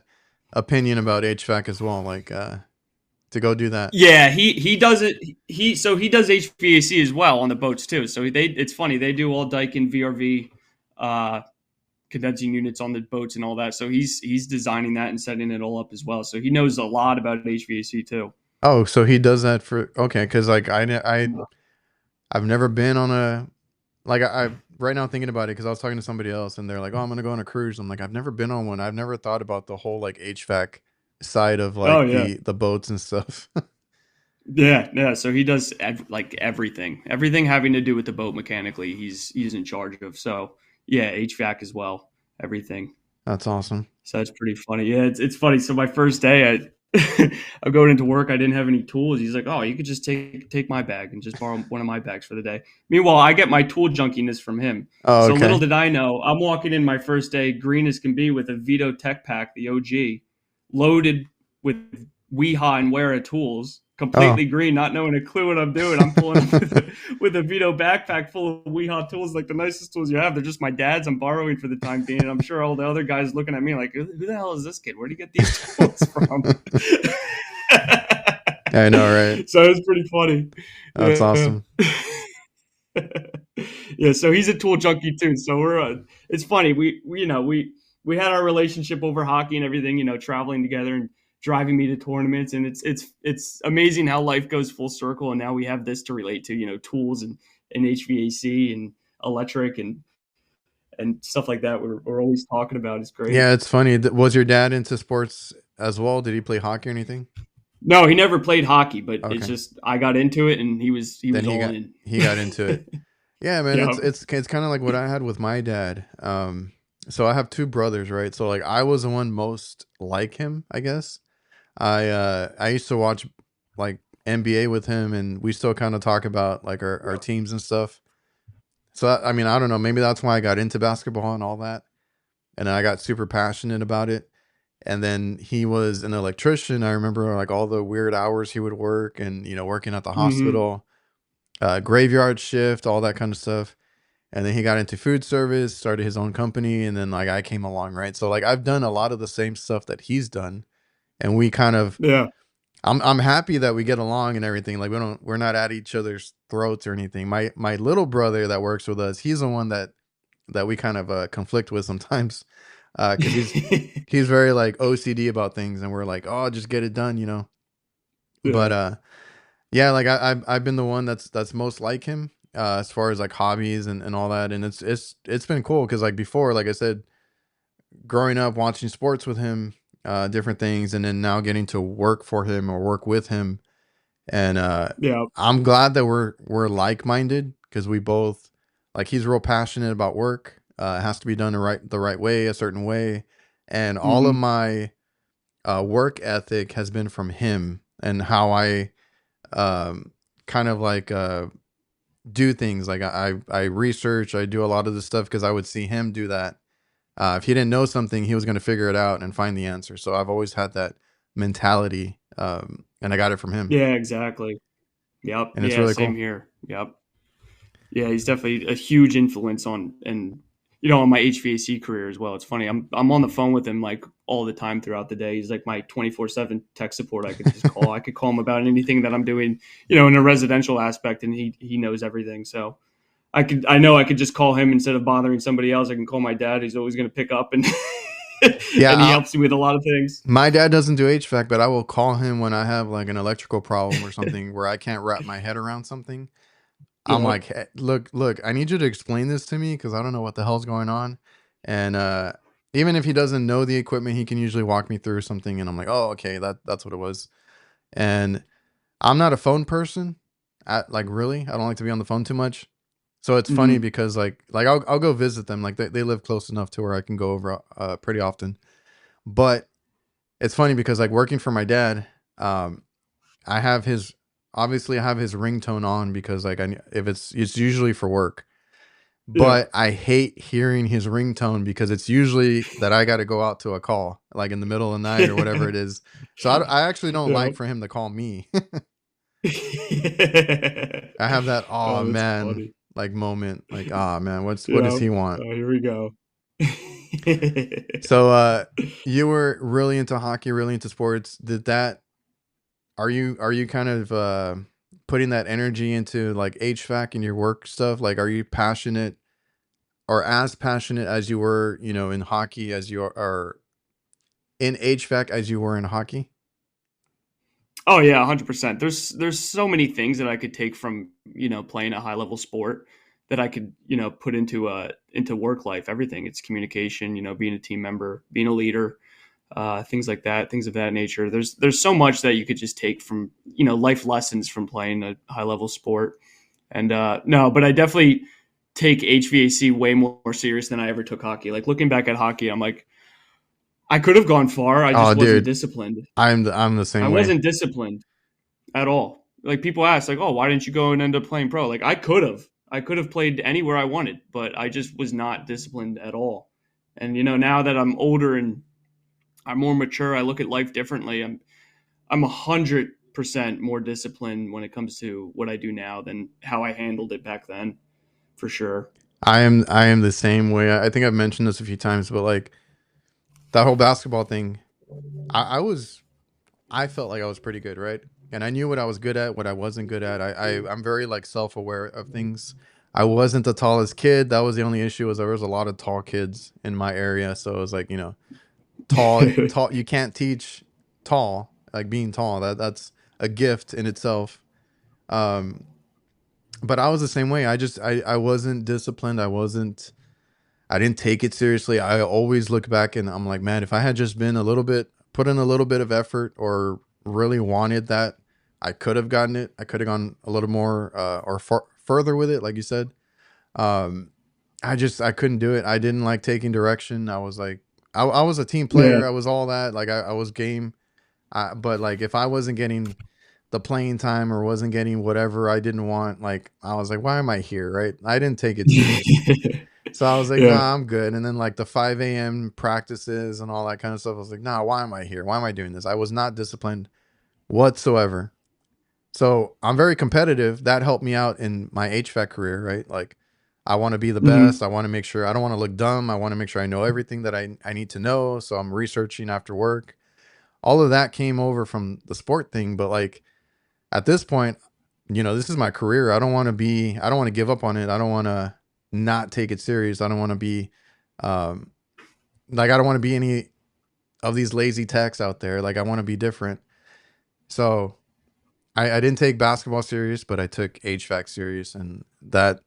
opinion about HVAC as well. Like, to go do that. Yeah, he does it. He does HVAC as well on the boats too. So it's funny, they do all Daikin VRV condensing units on the boats and all that. So he's designing that and setting it all up as well. So he knows a lot about HVAC too. Oh, so he does that for because like I've never been on a I right now thinking about it because I was talking to somebody else and they're like, oh, I'm gonna go on a cruise. I'm like, I've never been on one. I've never thought about the whole like HVAC side of like the boats and stuff. Yeah. So he does everything having to do with the boat mechanically. He's in charge of. So yeah, HVAC as well, everything. That's awesome. So it's pretty funny. Yeah, it's funny. So my first day, I'm going into work. I didn't have any tools. He's like, oh, you could just take my bag and just borrow one of my bags for the day. Meanwhile, I get my tool junkiness from him. So little did I know, I'm walking in my first day, green as can be, with a VETO tech pack, the OG, loaded with WEHA and Wera tools, Oh, completely green, not knowing a clue what I'm doing. I'm pulling up with a VETO backpack full of WeHa tools, like the nicest tools you have. They're just my dad's. I'm borrowing for the time being. And I'm sure all the other guys looking at me like, who the hell is this kid? Where do you get these tools from? I know, right? So it was pretty funny. That's Yeah. awesome. Yeah, so he's a tool junkie too. So it's funny. We had our relationship over hockey and everything, traveling together and driving me to tournaments, and it's amazing how life goes full circle, and now we have this to relate to, tools and HVAC and electric and stuff like that. We're always talking about. It's great. Yeah, it's funny. Was your dad into sports as well? Did he play hockey or anything? No, he never played hockey, but it's Okay. just I got into it and he Then was all in. he got into it. Yeah, man, Yeah. it's kind of like what I had with my dad. So I have two brothers, right? So like I was the one most like him, I guess. I used to watch like NBA with him, and we still kind of talk about like our teams and stuff. So I mean, I don't know, maybe that's why I got into basketball and all that, and I got super passionate about it. And then he was an electrician. I remember like all the weird hours he would work, and working at the Hmm. hospital, graveyard shift, all that kind of stuff. And then he got into food service, started his own company, and then like I came along, right? So like I've done a lot of the same stuff that he's done, and we kind of Yeah. I'm happy that we get along and everything. Like we're not at each other's throats or anything. My little brother that works with us, he's the one that we kind of conflict with sometimes, because he's very like OCD about things, and we're like, oh, just get it done. But Yeah. yeah, like I've been the one that's most like him, as far as like hobbies and all that, and it's been cool because like before, like I said, growing up watching sports with him, different things, and then now getting to work for him or work with him, and Yeah. I'm glad that we're like minded because we both like he's real passionate about work. It has to be done the right way, a certain way, and all of Hmm. my work ethic has been from him and how I um, kind of like do things. Like I research, I do a lot of this stuff because I would see him do that. If he didn't know something, he was going to figure it out and find the answer. So I've always had that mentality, and I got it from him, Yeah, exactly. Yep. and it's Yeah, really same cool. here. Yep. Yeah, he's definitely a huge influence on my HVAC career as well. It's funny. I'm on the phone with him like all the time throughout the day. He's like my 24/7 tech support. I could just call. I could call him about anything that I'm doing, in a residential aspect, and he knows everything. So I know I could just call him instead of bothering somebody else. I can call my dad. He's always going to pick up and Yeah, and he helps me with a lot of things. my dad doesn't do HVAC, but I will call him when I have like an electrical problem or something where I can't wrap my head around something. I'm Yep. like, "Hey, look, I need you to explain this to me because I don't know what the hell's going on." And even if he doesn't know the equipment, he can usually walk me through something, and I'm like, oh, okay, that's what it was. And I'm not a phone person. Like really, I don't like to be on the phone too much. So it's funny Hmm. because like I'll go visit them. Like they live close enough to where I can go over pretty often. But it's funny because like working for my dad, um, I have his obviously I have his ringtone on because like if it's usually for work. Yeah. But I hate hearing his ringtone because it's usually that I got to go out to a call like in the middle of the night or whatever it is. So I actually don't Yeah. like for him to call me. I have that oh Oh, that's man funny. like moment like oh man what does Yeah. he want? Oh, here we go. So you were really into hockey, really into sports. Did that are you kind of putting that energy into like HVAC and your work stuff? Like are you passionate or as passionate as you were, in hockey as you are in HVAC as you were in hockey? Oh yeah, 100%. There's so many things that I could take from, playing a high level sport that I could, put into work life. Everything. It's communication, being a team member, being a leader, things like that, things of that nature. There's so much that you could just take from, life lessons from playing a high level sport. And no, but I definitely take HVAC way more serious than I ever took hockey. Like looking back at hockey, I'm like, I could have gone far. I Oh, just wasn't dude, disciplined. I'm the I same way. wasn't disciplined at all. Like people ask, like, "Oh, why didn't you go and end up playing pro?" Like I could have. I could have played anywhere I wanted, but I just was not disciplined at all. And now that I'm older and I'm more mature, I look at life differently. I'm 100 100% more disciplined when it comes to what I do now than how I handled it back then, for sure. I am the same way. I think I've mentioned this a few times, but like that whole basketball thing, I felt like I was pretty good, right? And I knew what I was good at, what I wasn't good at. I'm very like self-aware of things. I wasn't the tallest kid. That was the only issue, was there was a lot of tall kids in my area. So it was like, tall, you can't teach tall, like being tall. That's a gift in itself. Um, but I was the same way. I wasn't disciplined. I didn't take it seriously. I always look back and I'm like, man, if I had just been put in a little bit of effort or really wanted that, I could have gotten it. I could have gone a little more further with it, like you said. Um, I couldn't do it. I didn't like taking direction. I was like, I was a team Yeah. player. I was all that. Like I was game. But like if I wasn't getting the playing time or wasn't getting whatever I didn't want, like I was like, why am I here? Right? I didn't take it serious. So I was like, Yeah. nah, I'm good. And then like the 5 a.m. practices and all that kind of stuff, I was like, nah, why am I here? Why am I doing this? I was not disciplined whatsoever. So I'm very competitive. That helped me out in my HVAC career, right? Like I want to be the best. Hmm. I want to make sure I don't want to look dumb. I want to make sure I know everything that I need to know. So I'm researching after work. All of that came over from the sport thing. But like at this point, this is my career. I don't want to give up on it. I don't want to not take it serious. I don't want to be, um, like, I don't want to be any of these lazy techs out there. Like, I want to be different. So I didn't take basketball serious, but I took HVAC serious, and that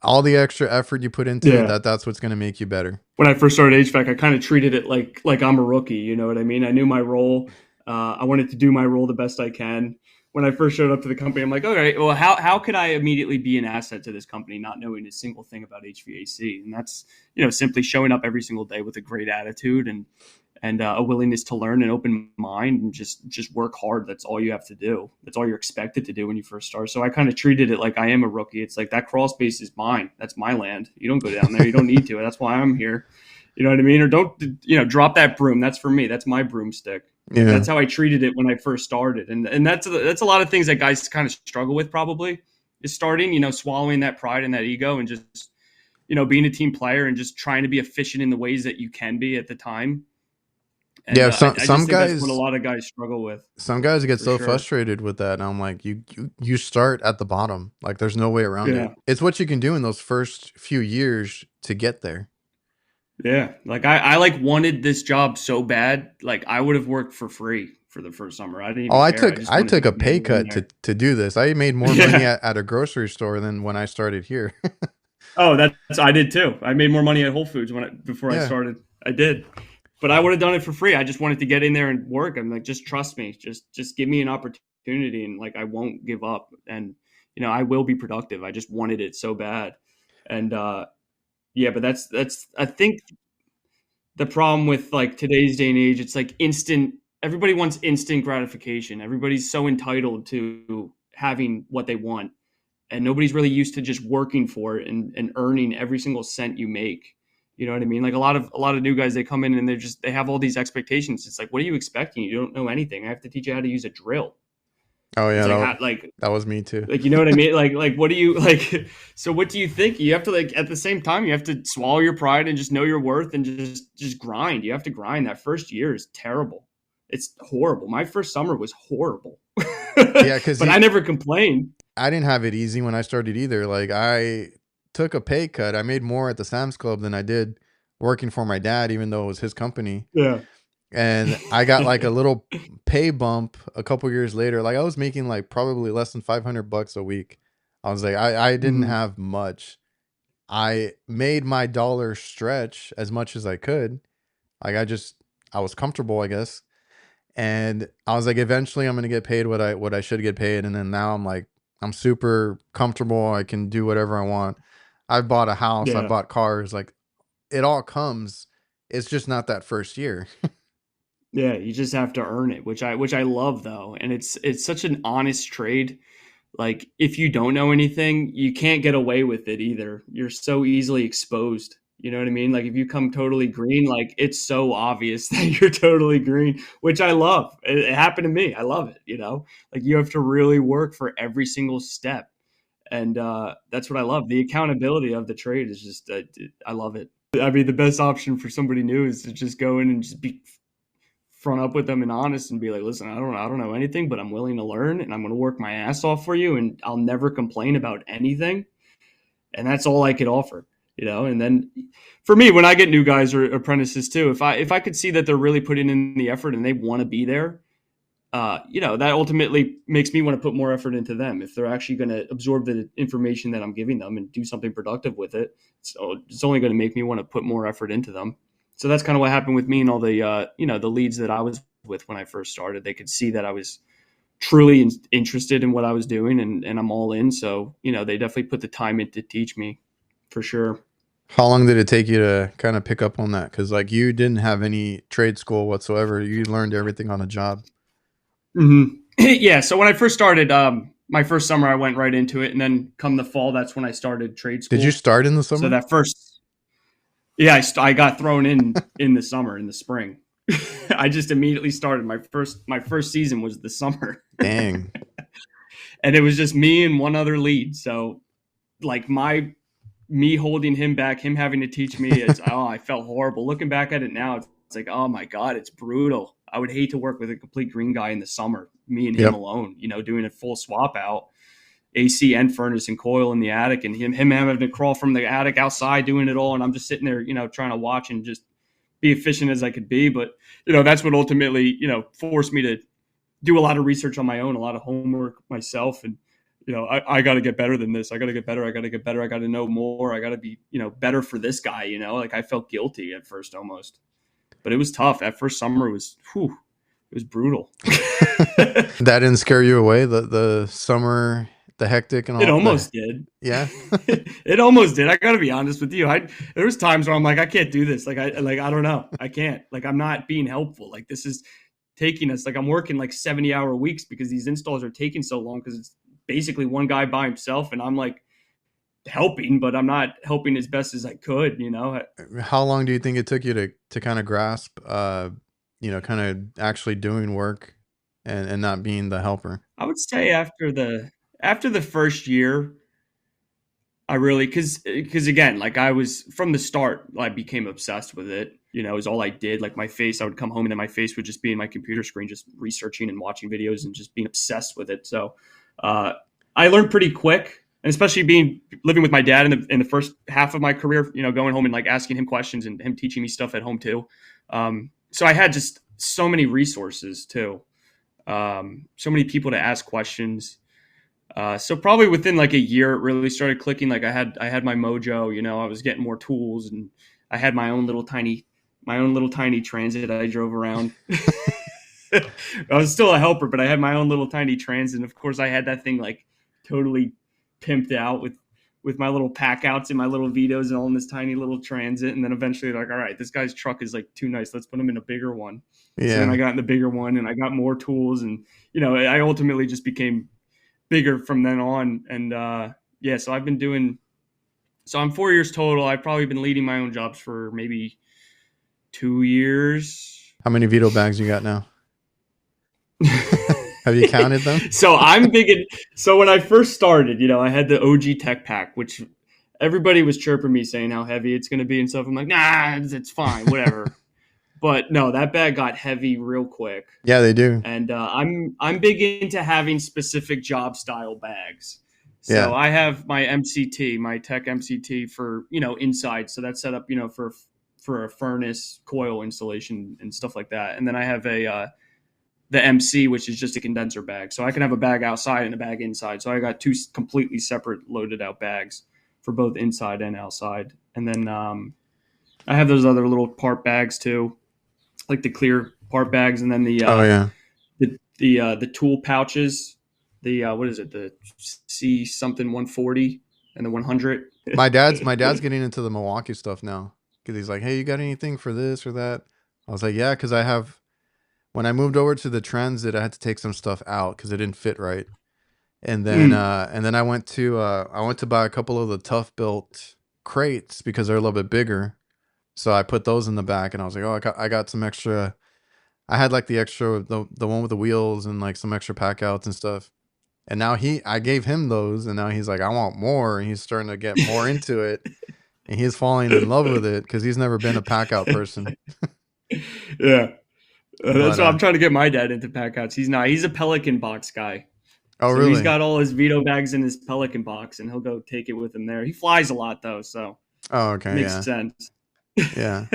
all the extra effort you put into it, Yeah. that's what's going to make you better. When I first started HVAC, I kind of treated it like I'm a rookie. You know what I mean? I knew my role. I wanted to do my role the best I can. When I first showed up to the company, I'm like, okay, well, how could I immediately be an asset to this company, not knowing a single thing about HVAC? And that's simply showing up every single day with a great attitude and a willingness to learn, an open mind, and just work hard. That's all you have to do. That's all you're expected to do when you first start. So I kind of treated it like I am a rookie. It's like that crawl space is mine. That's my land. You don't go down there. You don't need to. That's why I'm here. You know what I mean? Or don't drop that broom. That's for me. That's my broomstick. Yeah. That's how I treated it when I first started. And that's a lot of things that guys kind of struggle with, probably, is starting, swallowing that pride and that ego and just, being a team player and just trying to be efficient in the ways that you can be at the time. And Yeah. I just Some think that's what a guys, lot of guys struggle with, some guys get for so sure. frustrated with that. And I'm like, you start at the bottom. Like there's no way around it. Yeah. It's what you can do in those first few years to get there. Yeah. Like I like wanted this job so bad. Like I would have worked for free for the first summer. I didn't Oh, even care. I just I wanted to took a get pay in cut there. to do this. I made more money Yeah. at a grocery store than when I started here. Oh, I did too. I made more money at Whole Foods before I Yeah. started. I did, but I would have done it for free. I just wanted to get in there and work. I'm like, just trust me. Just give me an opportunity, and like I won't give up. And I will be productive. I just wanted it so bad. And yeah, but that's I think the problem with like today's day and age. It's like instant. Everybody wants instant gratification. Everybody's so entitled to having what they want, and nobody's really used to just working for it and earning every single cent you make. You know what I mean? Like a lot of new guys, they come in and they have all these expectations. It's like, what are you expecting? You don't know anything. I have to teach you how to use a drill. Oh It's yeah, like that was me too. you know what I mean? Like what do you like? So what do you think? You have to, like, at the same time, you have to swallow your pride and just know your worth and just grind. You have to grind. That first year is terrible. It's horrible. My first summer was horrible, Yeah, because but I never complained. I didn't have it easy when I started either. Like I took a pay cut. I made more at the Sam's Club than I did working for my dad, even though it was his company. Yeah. And I got like a little pay bump a couple years later. Like I was making like probably less than $500 a week. I was like, I didn't Mhm. have much. I made my dollar stretch as much as I could. Like I was comfortable, I guess. And I was like, eventually I'm gonna get paid what I should get paid. And then now I'm like, I'm super comfortable. I can do whatever I want. I bought a house, I Yeah. bought cars, like it all comes. It's just not that first year. Yeah, you just have to earn it, which I love, though. And it's such an honest trade. Like if you don't know anything, you can't get away with it either. You're so easily exposed. You know what I mean? Like if you come totally green, like it's so obvious that you're totally green, which I love. It happened to me. I love it. You know, like you have to really work for every single step, and that's what I love. The accountability of the trade is just, I love it. I mean, the best option for somebody new is to just go in and just be front up with them and honest and be like, listen, I don't know anything, but I'm willing to learn and I'm going to work my ass off for you, and I'll never complain about anything. And that's all I could offer, you know. And then for me, when I get new guys or apprentices too, if I could see that they're really putting in the effort and they want to be there, you know, that ultimately makes me want to put more effort into them. If they're actually going to absorb the information that I'm giving them and do something productive with it, so it's only going to make me want to put more effort into them. So that's kind of what happened with me and all the, you know, the leads that I was with when I first started. They could see that I was truly interested in what I was doing, and I'm all in. So, you know, they definitely put the time in to teach me for sure. How long did it take you to kind of pick up on that? Because like you didn't have any trade school whatsoever. You learned everything on the job. Mm-hmm. Yeah. So when I first started, my first summer, I went right into it. And then come the fall, that's when I started trade Did you school. start in the So summer? that first, yeah, I got thrown in the summer, in the spring. I just immediately started. My first season was the summer. Dang. And it was just me and one other lead. So like me holding him back, him having to teach me, I felt horrible. Looking back at it now, it's like, oh my God, it's brutal. I would hate to work with a complete green guy in the summer, me and him Yep. alone, you know, doing a full swap out, AC and furnace and coil in the attic, and him having to crawl from the attic outside doing it all. And I'm just sitting there, you know, trying to watch and just be efficient as I could be. But, you know, that's what ultimately, you know, forced me to do a lot of research on my own, a lot of homework myself. And, you know, I got to get better than this. I got to get better. I got to get better. I got to know more. I got to be, you know, better for this guy, you know, like I felt guilty at first almost, but it was tough. That first summer was, it was brutal. That didn't scare you away, the summer, the hectic and It all the almost did. yeah. It almost did. I got to be honest with you. There was times where I'm like, I can't do this. I don't know. I can't, like, I'm not being helpful. Like this is taking us, like I'm working like 70-hour weeks because these installs are taking so long because it's basically one guy by himself, and I'm like helping, but I'm not helping as best as I could, you know. How long do you think it took you to kind of grasp you know, kind of actually doing work and not being the helper? I would say after the first year, I really, because again, like I was from the start, I became obsessed with it. You know, it was all I did. Like my face, I would come home and then my face would just be in my computer screen, just researching and watching videos and just being obsessed with it. So uh, I learned pretty quick, and especially living with my dad in the first half of my career. You know, going home and like asking him questions and him teaching me stuff at home too. So I had just so many resources too, so many people to ask questions. So probably within like a year, it really started clicking. Like I had my mojo, you know, I was getting more tools, and I had my own little tiny transit I drove around. I was still a helper, but I had my own little tiny transit. And of course I had that thing like totally pimped out with my little pack outs and my little Vitos and all in this tiny little transit. And then eventually like, all right, this guy's truck is like too nice. Let's put him in a bigger one. So then Yeah. I got in the bigger one and I got more tools, and, you know, I ultimately just became bigger from then on. And yeah, so I'm 4 years total. I've probably been leading my own jobs for maybe 2 years. How many veto bags you got now? Have you counted them? So I'm big in, so when I first started, you know, I had the OG tech pack, which everybody was chirping me saying how heavy it's going to be and stuff. I'm like, nah, it's fine, whatever. But no, that bag got heavy real quick. Yeah, they do. And I'm big into having specific job style bags. Yeah. So I have my MCT, my Tech MCT for, you know, inside. So that's set up, you know, for a furnace coil installation and stuff like that. And then I have the MC, which is just a condenser bag. So I can have a bag outside and a bag inside. So I got two completely separate loaded out bags for both inside and outside. And then I have those other little part bags too, like the clear part bags, and then Oh yeah. the tool pouches, what is it, the C something 140 and the 100. My dad's getting into the Milwaukee stuff now because he's like, hey, you got anything for this or that? I was like, yeah, because when I moved over to the Transit, I had to take some stuff out because it didn't fit right. And then I went to buy a couple of the Tough Built crates because they're a little bit bigger. So I put those in the back, and I was like, oh, I got some extra. I had like the extra, the one with the wheels and like some extra pack outs and stuff. And now I gave him those, and now he's like, I want more, and he's starting to get more into it, and he's falling in love with it because he's never been a pack out person. Yeah. That's But what I'm trying to get my dad into pack outs. He's not. He's a Pelican box guy. oh, So really? he's got all his VETO bags in his Pelican box, and he'll go take it with him there. He flies a lot though, so Oh, okay, makes sense. yeah.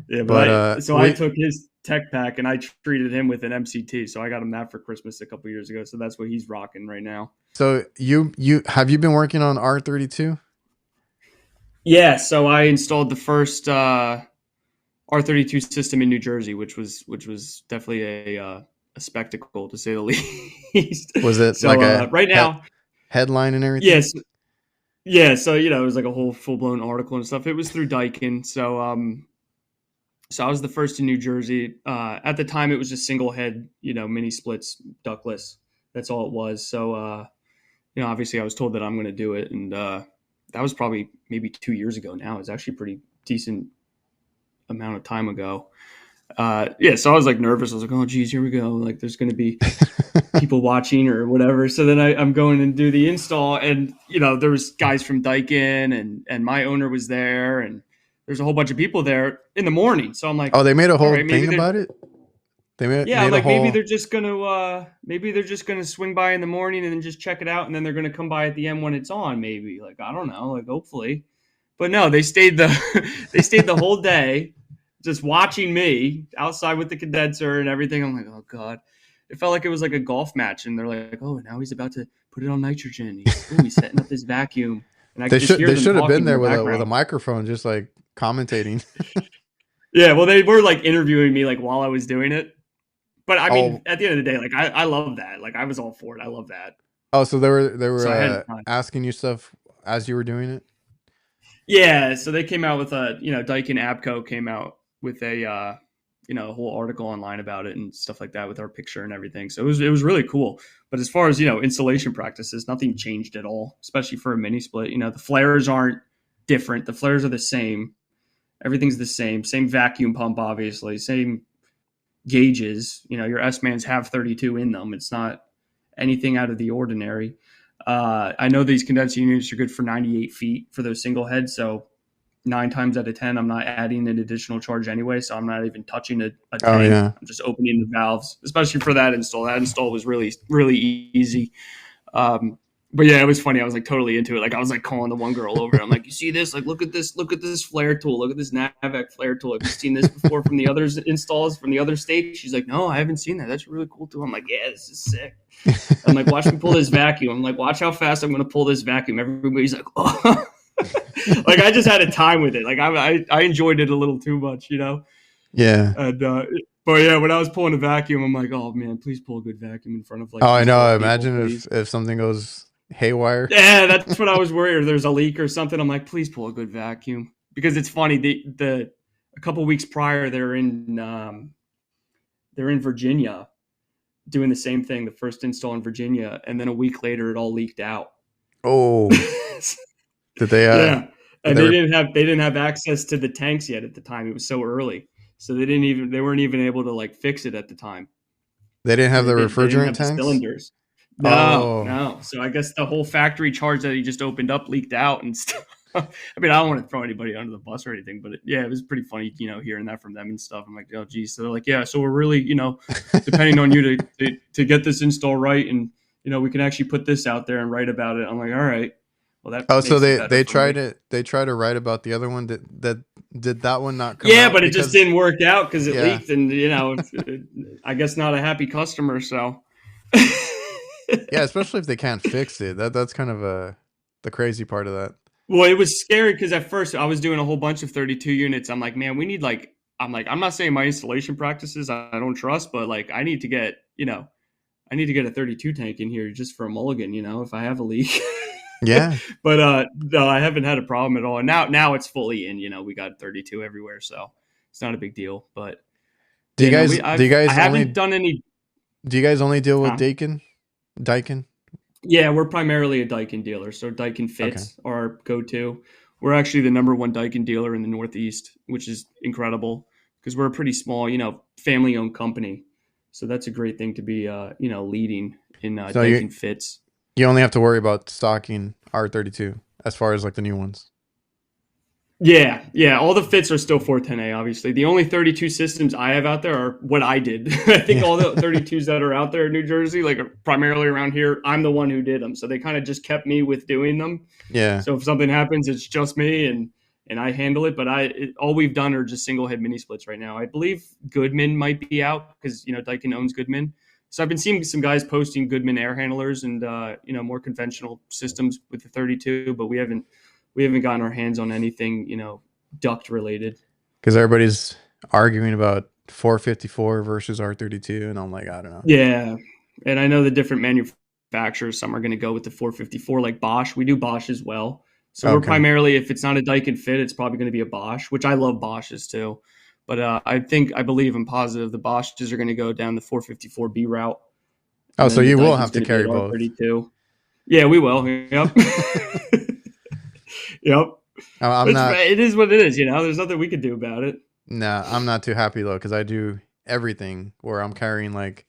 Yeah, But I took his tech pack and I treated him with an MCT, so I got him that for Christmas a couple years ago. So that's what he's rocking right now. so you have you been working on R32? Yeah, so I installed the first R32 system in New Jersey, which was definitely a spectacle to say the least. Was it So like a right now, headline and everything? yes, yeah. So it was like a whole full blown article and stuff. It was through Daikin, so I was the first in New Jersey. At the time, it was just single head, mini splits, ductless. That's all it was. So obviously, I was told that I'm going to do it, and that was probably maybe 2 years ago. Now it's actually a pretty decent amount of time ago. So I was like nervous. I was like, oh geez, here we go. Like there's going to be people watching or whatever. So then I'm going and do the install, and there was guys from Daikin and my owner was there, and there's a whole bunch of people there in the morning. So I'm like, oh, they made a whole right, thing about it. They made like a whole... maybe they're just gonna swing by in the morning and then just check it out, and then they're gonna come by at the end when it's on. Maybe, like, I don't know, like hopefully, but no, they stayed the whole day. Just watching me outside with the condenser and everything. I'm like, oh God. It felt like it was like a golf match. And they're like, oh, now he's about to put it on nitrogen. He's setting up his vacuum. And they should have been there with a microphone, just like commentating. Yeah, well, they were like interviewing me like while I was doing it. But I mean, at the end of the day, like I love that. Like I was all for it. I love that. Oh, so they were asking you stuff as you were doing it? Yeah, so they came out with Daikin Abco came out with a whole article online about it and stuff like that with our picture and everything. So it was really cool. But as far as installation practices, nothing changed at all, especially for a mini split. The flares aren't different. The flares are the same. Everything's the same. Same vacuum pump, obviously. Same gauges. Your S-Mans have 32 in them. It's not anything out of the ordinary. I know these condenser units are good for 98 feet for those single heads. So 9 times out of 10, I'm not adding an additional charge anyway. So I'm not even touching a tank. Oh, yeah. I'm just opening the valves, especially for that install. That install was really, really easy. But yeah, it was funny. I was like totally into it. Like I was like calling the one girl over. I'm like, you see this? Like, look at this flare tool. Look at this NAVAC flare tool. Have you seen this before from the other installs from the other states? She's like, no, I haven't seen that. That's really cool too. I'm like, yeah, this is sick. I'm like, watch me pull this vacuum. I'm like, watch how fast I'm going to pull this vacuum. Everybody's like, oh. Like I just had a time with it. Like I enjoyed it a little too much, Yeah. And but yeah, when I was pulling a vacuum, I'm like, oh man, please pull a good vacuum in front of like. Oh, I know. Imagine if something goes haywire. Yeah, that's what I was worried. Or there's a leak or something. I'm like, please pull a good vacuum, because it's funny. A couple weeks prior, they're in Virginia, doing the same thing. The first install in Virginia, and then a week later, it all leaked out. Oh. Did they? Yeah, and they didn't have access to the tanks yet at the time. It was so early, so they weren't even able to like fix it at the time. They didn't have the refrigerant tanks? Cylinders. No. So I guess the whole factory charge that he just opened up leaked out and stuff. I mean, I don't want to throw anybody under the bus or anything, but it was pretty funny, hearing that from them and stuff. I'm like, oh, geez. So they're like, yeah, so we're really, depending on you to get this install right, and we can actually put this out there and write about it. I'm like, all right. Well, that. So they tried to write about the other one. Did that one not come out? Yeah, but it just didn't work out because it leaked, and I guess not a happy customer. So. Yeah, especially if they can't fix it. That's kind of the crazy part of that. Well, it was scary because at first I was doing a whole bunch of 32 units. I'm like, man, we need I'm not saying my installation practices I don't trust, but like I need to get a 32 tank in here just for a mulligan, if I have a leak. Yeah. But no, I haven't had a problem at all. And now it's fully in, we got 32 everywhere, so it's not a big deal. But do you guys I haven't done any. Do you guys only deal with Daikin? Yeah, we're primarily a Daikin dealer. So Daikin Okay. Fits are our go-to. We're actually the number one Daikin dealer in the Northeast, which is incredible because we're a pretty small, family-owned company. So that's a great thing to be, leading in So you Daikin Fits. you only have to worry about stocking R32 as far as like the new ones. Yeah, yeah. All the fits are still 410A, obviously. The only 32 systems I have out there are what I did. I think Yeah. all the 32s that are out there in New Jersey, like primarily around here, I'm the one who did them. So they kind of just kept me with doing them. Yeah. So if something happens, it's just me and I handle it. But all we've done are just single head mini splits right now. I believe Goodman might be out because Daikin owns Goodman. So I've been seeing some guys posting Goodman air handlers and more conventional systems with the 32, but we haven't gotten our hands on anything duct related. Because everybody's arguing about 454 versus R32, and I'm like, I don't know. Yeah, and I know the different manufacturers. Some are going to go with the 454, like Bosch. We do Bosch as well. So we're Okay. primarily, if it's not a Daikin Fit, it's probably going to be a Bosch, which I love Bosches too. But I believe I'm positive the Bosches are going to go down the 454B route, Oh, and so then the you will Daikin's have to going to be carry at both. R32. Yeah, we will. Yep. Yep. I'm not. It is what it is. There's nothing we could do about it. Nah, I'm not too happy though, because I do everything where I'm carrying like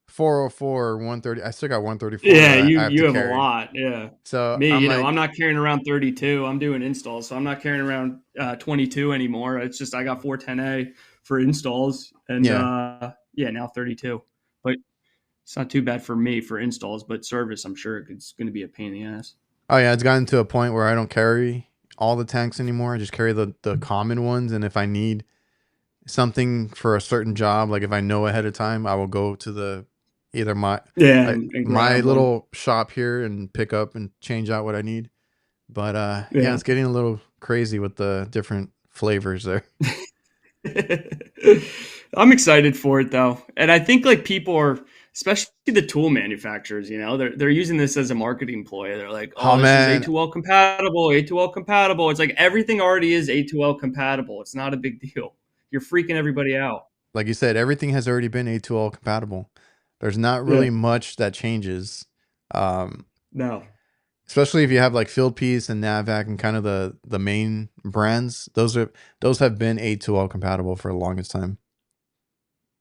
404, 130. I still got 134 Yeah, that you I have to you have a carry. lot. Yeah. So Me, I'm I'm like, not carrying around 32. I'm doing installs, so I'm not carrying around 22 anymore. It's just I got 410A for installs, and yeah. yeah, now 32. But it's not too bad for me for installs, but service, I'm sure it's going to be a pain in the ass. Oh yeah, it's gotten to a point where I don't carry all the tanks anymore. I just carry the common ones, and if I need something for a certain job, like if I know ahead of time, I will go to the either my Yeah, like and my grab one. little shop here and pick up and change out what I need. But yeah, Yeah. it's getting a little crazy with the different flavors there. I'm excited for it though, and I think like people are, especially the tool manufacturers. They're using this as a marketing ploy. They're like, Oh "Oh, this is man, A2L compatible, A2L compatible." It's like everything already is A2L compatible. It's not a big deal. You're freaking everybody out. like you said, everything has already been A2L compatible. There's not really Yeah. much that changes. Um, No. Especially if you have like Field Piece and Navac and kind of the main brands. Those have been A2L compatible for the longest time.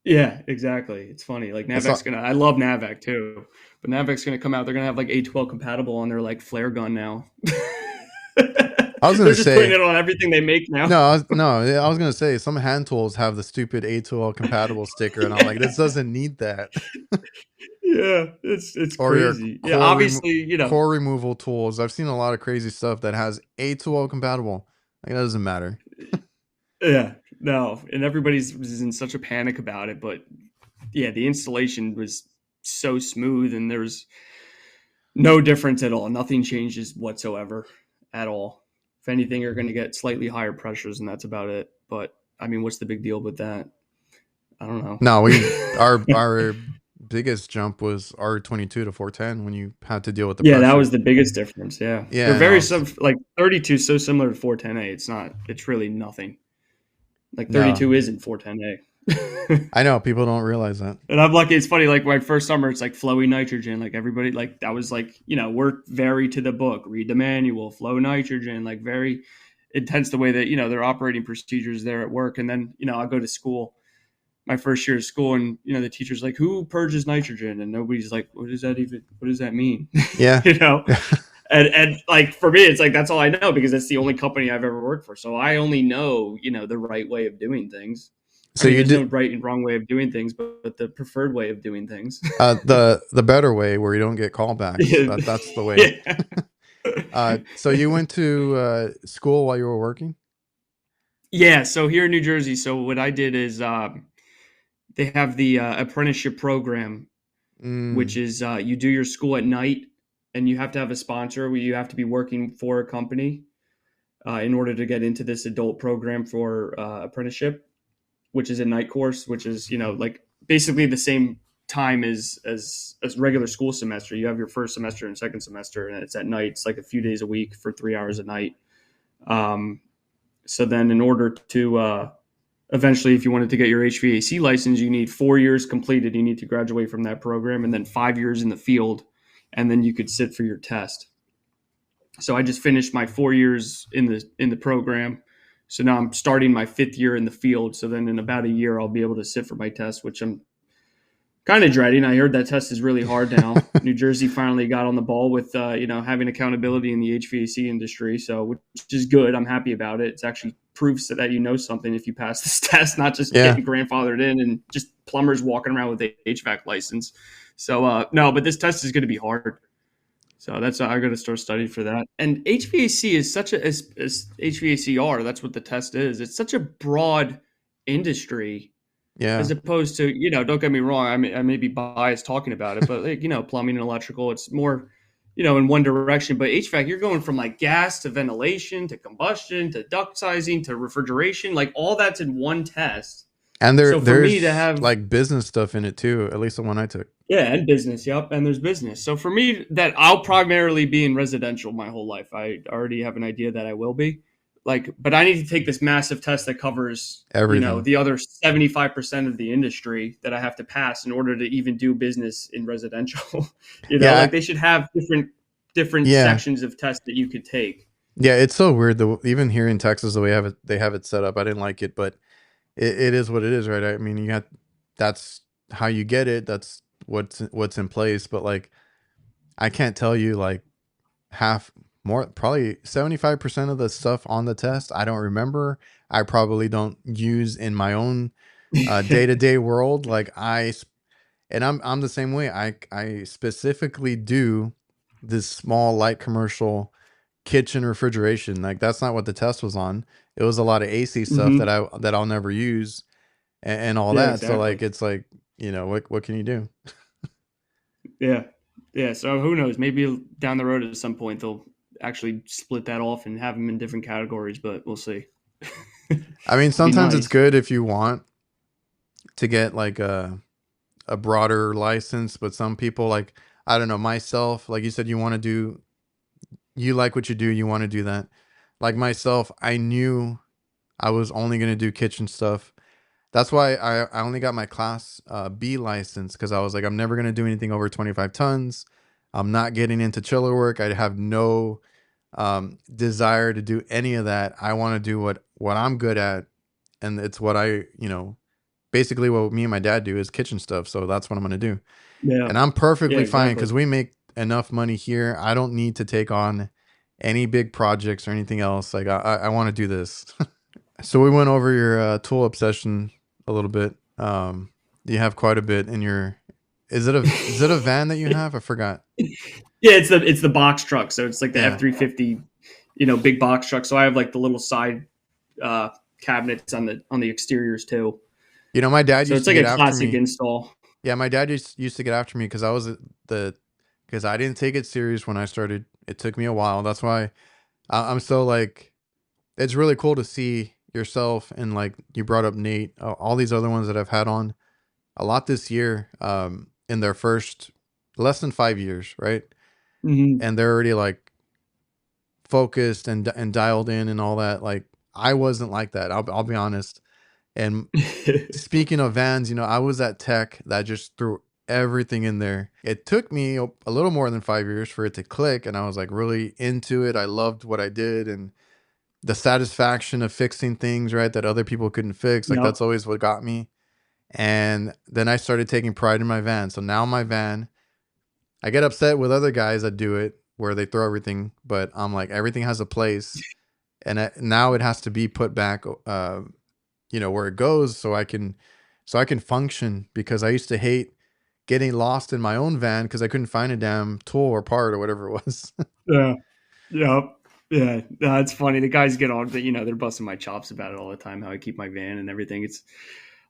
Yeah, exactly. It's funny. Like It's Navac's not, gonna. I love Navac too, but Navac's gonna come out. They're gonna have like A12 compatible on their like flare gun now. I was They're gonna just putting say it on everything they make now. I was gonna say some hand tools have the stupid A2L compatible sticker, and I'm like, this doesn't need that. Yeah, it's Or your crazy. Yeah, obviously, core removal tools. I've seen a lot of crazy stuff that has A2L compatible. Like, that doesn't matter. yeah, no, and everybody's was in such a panic about it, but yeah, the installation was so smooth, and there's no difference at all. Nothing changes whatsoever at all. If anything, you're going to get slightly higher pressures, and that's about it. But I mean, what's the big deal with that? I don't know. No, our biggest jump was R22 to 410 when you had to deal with the Yeah, that was pressure. the biggest difference. Yeah, they're Yeah, and I very was like 32 is so similar to 410A. It's not. It's really nothing. Like no, 32 isn't 410A. I know people don't realize that. And I'm lucky. It's funny. Like my first summer, it's like flowy nitrogen. Like everybody, like that was like we're very to the book. Read the manual. Flow nitrogen. Like very intense the way that their operating procedures there at work. And then I go to school, my first year of school, and the teacher's like, "Who purges nitrogen?" And nobody's like, "What does that even? What does that mean?" Yeah. you know. And like for me, it's like that's all I know because it's the only company I've ever worked for. So I only know the right way of doing things. I So mean, you there's no did right and wrong way of doing things, but the preferred way of doing things. the better way where you don't get callbacks. yeah. That's the way. yeah. So you went to school while you were working? Yeah. So here in New Jersey, so what I did is they have the apprenticeship program, which Mm, is you do your school at night, and you have to have a sponsor. You have to be working for a company in order to get into this adult program for apprenticeship, which is a night course, which is like basically the same time as regular school semester. You have your first semester and second semester, and it's at night. It's like a few days a week for 3 hours a night. Um, so then, in order to eventually, if you wanted to get your HVAC license, you need 4 years completed. You need to graduate from that program, and then 5 years in the field and then you could sit for your test. So I just finished my 4 years in the program. So now I'm starting my 5th year in the field. So then in about a year, I'll be able to sit for my test, which I'm kind of dreading. I heard that test is really hard now. New Jersey finally got on the ball with having accountability in the HVAC industry, so which is good. I'm happy about it. It's actually proves that you know something if you pass this test, not just getting grandfathered in and just plumbers walking around with the HVAC license. So no, but this test is going to be hard. So that's I got to start studying for that. And HVAC is such a as HVACR. That's what the test is. It's such a broad industry. Yeah. As opposed to, don't get me wrong, I may be biased talking about it, but plumbing and electrical, it's more, in one direction. But HVAC, you're going from like gas to ventilation to combustion to duct sizing to refrigeration, like all that's in one test. And there's me to have like business stuff in it too, at least the one I took. Yeah, and business. Yep, and there's business. So for me, that I'll primarily be in residential my whole life. I already have an idea that I will be. But I need to take this massive test that covers everything. The other 75% of the industry that I have to pass in order to even do business in residential. They should have different sections of tests that you could take. Yeah, it's so weird though. Even here in Texas, the way they have it set up, I didn't like it, but it is what it is, right? I mean, that's how you get it. That's what's in place. But like, I can't tell you like probably 75% of the stuff on the test I don't remember. I probably don't use in my own day-to-day world. Like I'm the same way. I specifically do this small light commercial kitchen refrigeration. Like that's not what the test was on. It was a lot of AC stuff that I'll never use and all that. Exactly. So like it's like, what can you do? Yeah. So who knows? Maybe down the road at some point they'll actually split that off and have them in different categories, but we'll see. I mean, sometimes it's good if you want to get like a broader license, but some people, like, I don't know, myself, like you said, you like what you do, you want to do that. Like myself, I knew I was only going to do kitchen stuff. That's why I only got my class B license, because I was like, I'm never going to do anything over 25 tons. I'm not getting into chiller work. I have no desire to do any of that. I want to do what I'm good at. And it's what basically what me and my dad do is kitchen stuff. So that's what I'm going to do. Yeah. And I'm perfectly fine because we make enough money here. I don't need to take on any big projects or anything else. Like I want to do this. So we went over your tool obsession a little bit. You have quite a bit in your. Is it a van that you have? I forgot. Yeah, it's the box truck. So it's like the F-350, big box truck. So I have like the little side cabinets on the exteriors too. My dad used to get after me. So it's like a classic install. Yeah, my dad used to get after me because because I didn't take it serious when I started. It took me a while. That's why I'm so like, it's really cool to see yourself, and like you brought up Nate, all these other ones that I've had on a lot this year, in their first less than 5 years, right? Mm-hmm. And they're already like focused and dialed in and all that. Like I wasn't like that. I'll be honest. And speaking of vans, I was that tech that just threw everything in there. It took me a little more than 5 years for it to click, and I was like really into it. I loved what I did, and the satisfaction of fixing things, right, that other people couldn't fix. Like that's always what got me. And then I started taking pride in my van. So now my van, I get upset with other guys that do it where they throw everything, but I'm like, everything has a place, and now it has to be put back, where it goes, so I can function, because I used to hate getting lost in my own van because I couldn't find a damn tool or part or whatever it was. Yeah. Yeah. No, it's funny. The guys get on, they're busting my chops about it all the time, how I keep my van and everything.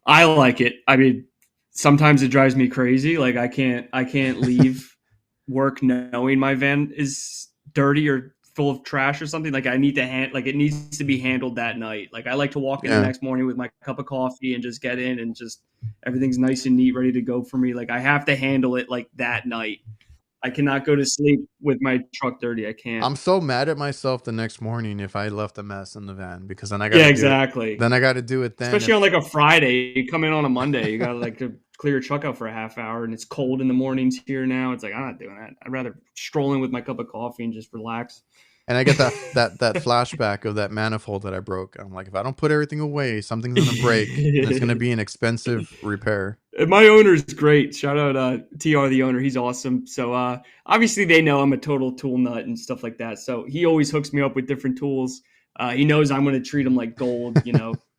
I like it. I mean, sometimes it drives me crazy. Like I can't leave work knowing my van is dirty or full of trash or something. Like I need to it needs to be handled that night. Like I like to walk in the next morning with my cup of coffee and just get in and just everything's nice and neat, ready to go for me. Like I have to handle it like that night. I cannot go to sleep with my truck dirty. I can't. I'm so mad at myself the next morning if I left a mess in the van, because then I got exactly. Then I got to do it then. Especially on like a Friday, you come in on a Monday, you got to like to clear a truck out for a half hour, and it's cold in the mornings here now. It's like, I'm not doing that. I'd rather stroll in with my cup of coffee and just relax. And I get that flashback of that manifold that I broke. I'm like, if I don't put everything away, something's gonna break, and it's gonna be an expensive repair. My owner's great. Shout out TR, the owner. He's awesome. So obviously they know I'm a total tool nut and stuff like that. So he always hooks me up with different tools. He knows I'm going to treat him like gold,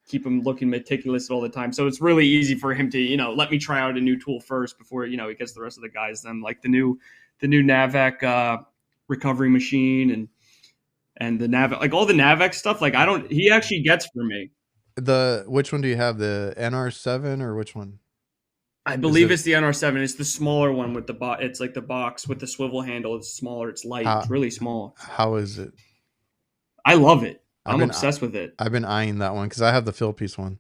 keep him looking meticulous all the time. So it's really easy for him to, let me try out a new tool first before, he gets the rest of the guys. Then like the new NAVAC recovery machine and the NAVAC, like all the NAVAC stuff. Like he actually gets for me. Which one do you have? The NR7 or which one? I believe it's the NR7. It's the smaller one with it's like the box with the swivel handle. It's smaller. It's light. It's really small. How is it? I love it. I'm obsessed with it. I've been eyeing that one because I have the fill piece one.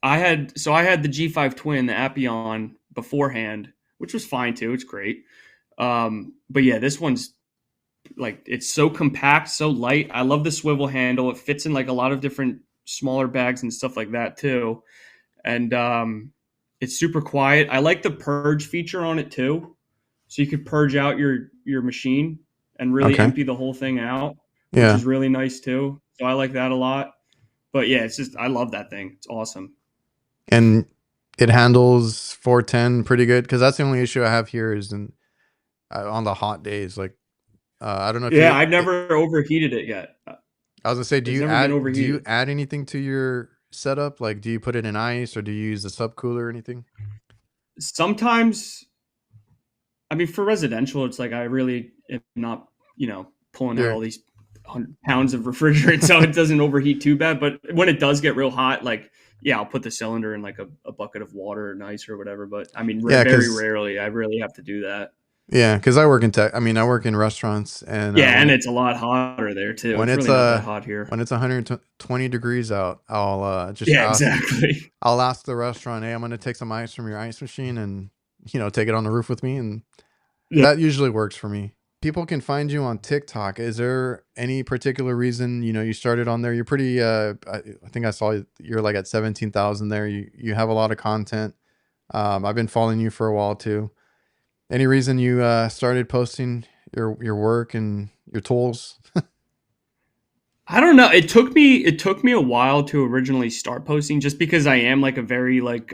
I had the G5 Twin, the Appion beforehand, which was fine too. It's great. But yeah, this one's like, it's so compact, so light. I love the swivel handle. It fits in like a lot of different smaller bags and stuff like that too. And it's super quiet. I like the purge feature on it too. So you could purge out your machine and really empty the whole thing out, which is really nice too. So I like that a lot. But yeah, I love that thing. It's awesome. And it handles 410 pretty good, because that's the only issue I have here is on the hot days. Like I don't know if I've never overheated it yet. I was gonna say, do you add anything to your setup? Like, do you put it in ice or do you use the subcooler or anything? Sometimes, I mean, for residential, it's like I really am not, pulling out all these 100 pounds of refrigerant, so it doesn't overheat too bad. But when it does get real hot, like, I'll put the cylinder in like a bucket of water and ice or whatever. But I mean, very rarely I really have to do that. Yeah, because I work in tech. I mean, I work in restaurants, and and it's a lot hotter there too. When it's really not that hot here. When it's 120 degrees out, I'll just exactly. I'll ask the restaurant, "Hey, I'm going to take some ice from your ice machine, and take it on the roof with me," and that usually works for me. People can find you on TikTok. Is there any particular reason you started on there? You're pretty. I think I saw you're like at 17,000 there. You have a lot of content. I've been following you for a while too. Any reason you started posting your work and your tools? I don't know. It took me a while to originally start posting, just because I am like a very like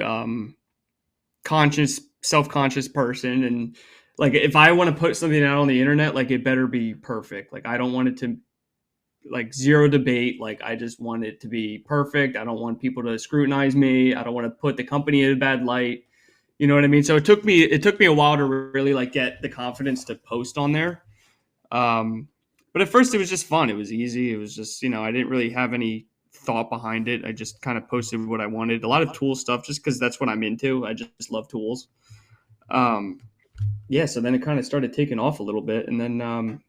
conscious, self-conscious person, and like if I want to put something out on the internet, like it better be perfect. Like I don't want it to like zero debate. Like I just want it to be perfect. I don't want people to scrutinize me. I don't want to put the company in a bad light. You know what I mean? So it took me a while to really like get the confidence to post on there. But at first it was just fun. It was easy. It was just, I didn't really have any thought behind it. I just kind of posted what I wanted. A lot of tool stuff, just because that's what I'm into. I just love tools. So then it kind of started taking off a little bit, and then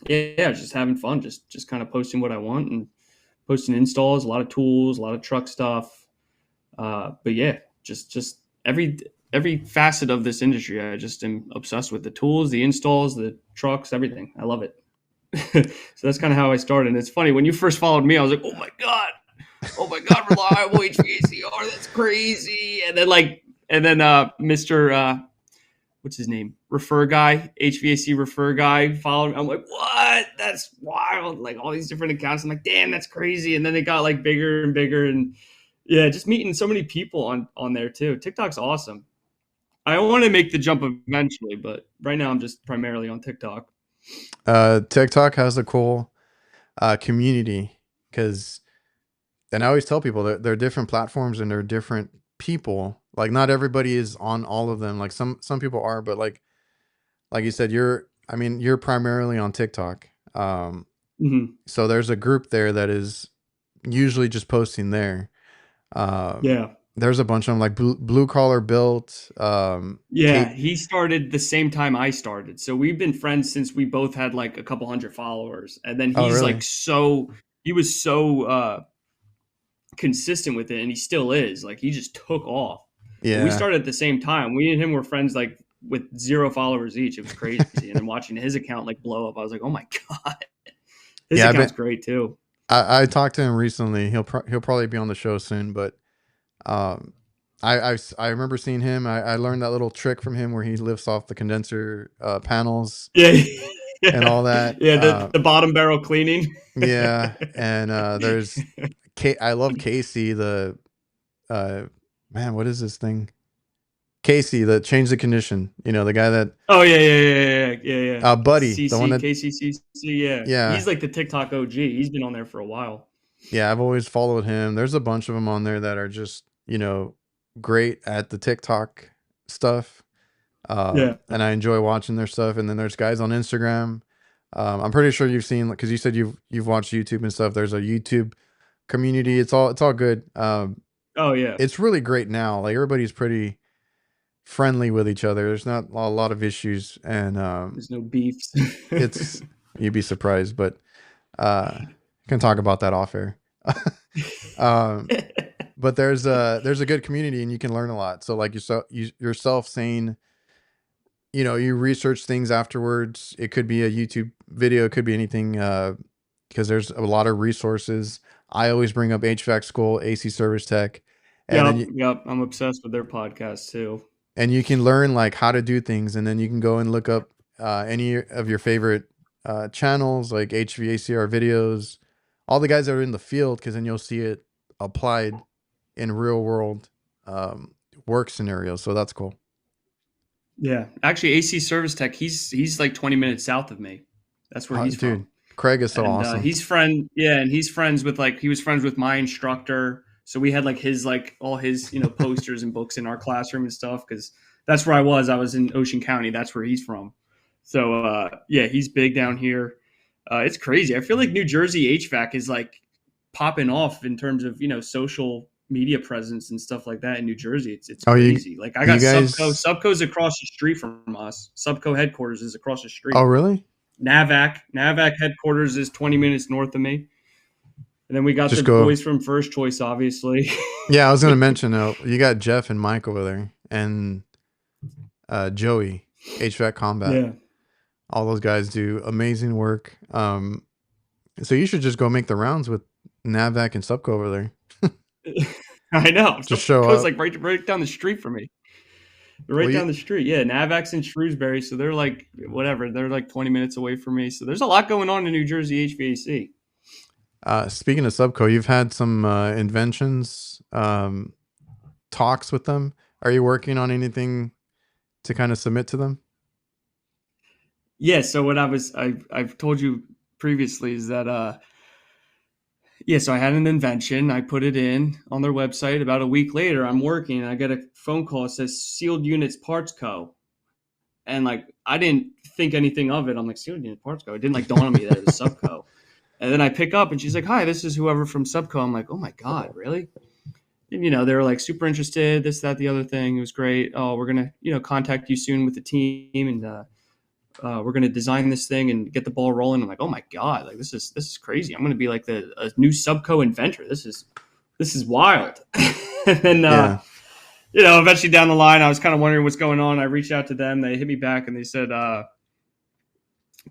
just having fun, just kind of posting what I want and posting installs, a lot of tools, a lot of truck stuff. But yeah, just every facet of this industry, I just am obsessed with the tools, the installs, the trucks, everything. I love it. So that's kind of how I started. And it's funny, when you first followed me, I was like, oh my God, reliable HVACR, that's crazy. And then Mr. What's his name? Refer guy, HVAC refer guy followed me. I'm like, what? That's wild. Like all these different accounts. I'm like, damn, that's crazy. And then it got like bigger and bigger, and just meeting so many people on there too. TikTok's awesome. I want to make the jump eventually, but right now I'm just primarily on TikTok. TikTok has a cool community, because, and I always tell people that there are different platforms and there are different people. Like not everybody is on all of them. Like some people are, but like you said, you're primarily on TikTok. So there's a group there that is usually just posting there. There's a bunch of them, like Blue Collar Built. He started the same time I started, so we've been friends since we both had like a couple hundred followers. And then he's he was so consistent with it, and he still is. Like he just took off. We started at the same time. We and him were friends like with 0 followers each. It was crazy. And then watching his account like blow up, I was like, oh my God, his account's great too. I talked to him recently. He'll probably be on the show soon, but I I remember seeing him. I learned that little trick from him where he lifts off the condenser panels Yeah, and yeah, all that. yeah. The bottom barrel cleaning. Yeah, and there's I love Casey, the uh man, what is this thing? Casey, that changed the condition. You know, the guy that Oh yeah. Buddy, the one CC that KCCC. Yeah, yeah. he's like the TikTok OG. He's been on there for a while. Yeah, I've always followed him. There's a bunch of them on there that are just, great at the TikTok stuff. Yeah. And I enjoy watching their stuff. And then there's guys on Instagram. I'm pretty sure you've seen, because you said you've watched YouTube and stuff. There's a YouTube community. It's all good. Oh yeah. It's really great now. Like everybody's pretty friendly with each other. There's not a lot of issues, and There's no beefs. it's you'd be surprised, but can talk about that off air. um, but there's a good community, and you can learn a lot. So like yourself saying, you research things afterwards. It could be a YouTube video, it could be anything, because there's a lot of resources. I always bring up HVAC school, AC service tech, and then Yep. I'm obsessed with their podcast too. and you can learn like how to do things, and then you can go and look up any of your favorite channels like HVACR videos, all the guys that are in the field, because then you'll see it applied in real world work scenarios. So that's cool. Yeah, actually, AC Service Tech. He's like 20 minutes south of me. That's where he's Dude, from. Craig is so And awesome. he's friends with he was friends with my instructor. So we had all his posters and books in our classroom and stuff, because that's where I was. I was in Ocean County. That's where he's from. So yeah, he's big down here. It's crazy. I feel like New Jersey HVAC is like popping off in terms of social media presence and stuff like that in New Jersey. It's Oh, crazy. Like I you got Subco. guys. Subco's across the street from us. Subco headquarters is across the Oh, street. really? NAVAC headquarters is 20 minutes north of me. And then we got Just the go. boys from First Choice, obviously. Yeah, I was gonna mention you got Jeff and Mike over there, and Joey, HVAC Combat. Yeah. All those guys do amazing work. So you should just go make the rounds with Navac and Subco over there. I know. Just show Subco's up. like right down the street from me. They're right Well, down the street. Yeah, NAVAC's in Shrewsbury, so they're like whatever. They're like 20 minutes away from me. So there's a lot going on in New Jersey HVAC. Speaking of Subco, you've had some inventions, talks with them. Are you working on anything to kind of submit to them? Yeah, so what I've told you previously is that yeah, so I had an invention. I put it in on their website. About a week later, I'm working and I get a phone call that says Sealed Units Parts Co. And I didn't think anything of it. I'm like, Sealed Units Parts Co. It didn't dawn on me that it was Subco. And then I pick up and she's like, "Hi, this is whoever from Subco." I'm like, "Oh my God, really?" And, they were like super interested, this, that, the other thing. It was great. "Oh, we're going to, contact you soon with the team. And we're going to design this thing and get the ball rolling." I'm like, "Oh my God, this is crazy. I'm going to be like a new Subco inventor. This is wild." And then, Yeah. eventually down the line, I was kind of wondering what's going on. I reached out to them. They hit me back and they said,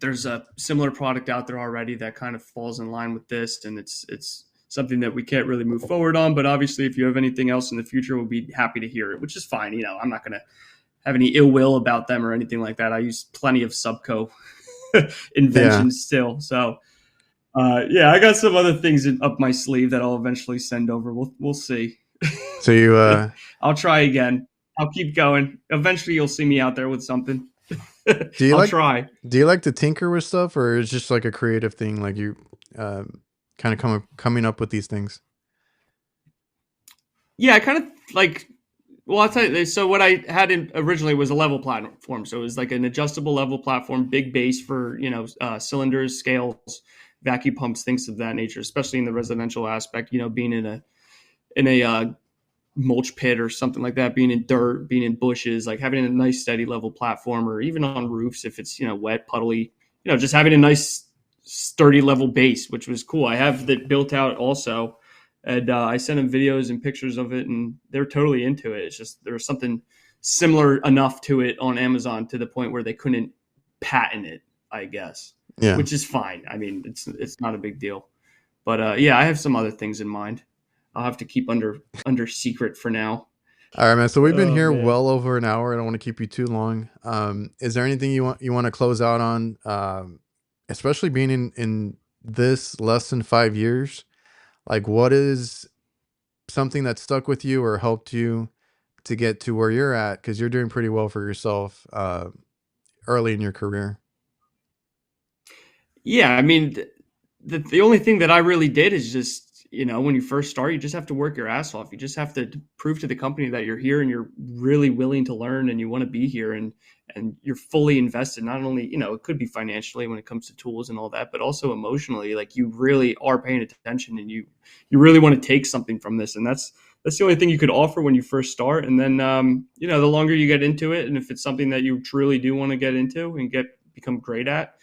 there's a similar product out there already that kind of falls in line with this. And it's something that we can't really move forward on. But obviously, if you have anything else in the future, we'll be happy to hear it, which is fine. I'm not going to have any ill will about them or anything like that. I use plenty of Subco inventions still. So, yeah, I got some other things up my sleeve that I'll eventually send over. We'll see. So you I'll try again. I'll keep going. Eventually, you'll see me out there with something. do you try. Do you like to tinker with stuff, or is it just like a creative thing, like you kind of coming up with these things? Yeah, I kind of well, I'll tell you. So what I had originally was a level platform. So it was like an adjustable level platform, big base for cylinders, scales, vacuum pumps, things of that nature. Especially in the residential aspect, being in a mulch pit or something like that, being in dirt, being in bushes, like having a nice steady level platform, or even on roofs if it's wet, puddly, just having a nice sturdy level base, which was cool. I have that built out also. And I sent them videos and pictures of it, and they're totally into it. It's just there was something similar enough to it on Amazon to the point where they couldn't patent it, I guess. Yeah. Which is fine. I mean, it's not a big deal. But yeah, I have some other things in mind. I'll have to keep under secret for now. All right, man. So we've been Oh here man. well over an hour. I don't want to keep you too long. Is there anything you want to close out on? Especially being in this less than 5 years, like what is something that stuck with you or helped you to get to where you're at? Because you're doing pretty well for yourself early in your career. Yeah, I mean, the only thing that I really did is just, when you first start, you just have to work your ass off. You just have to prove to the company that you're here and you're really willing to learn and you want to be here, and you're fully invested. Not only, it could be financially when it comes to tools and all that, but also emotionally. Like you really are paying attention and you really want to take something from this. And that's the only thing you could offer when you first start. And then, the longer you get into it, and if it's something that you truly do want to get into and become great at,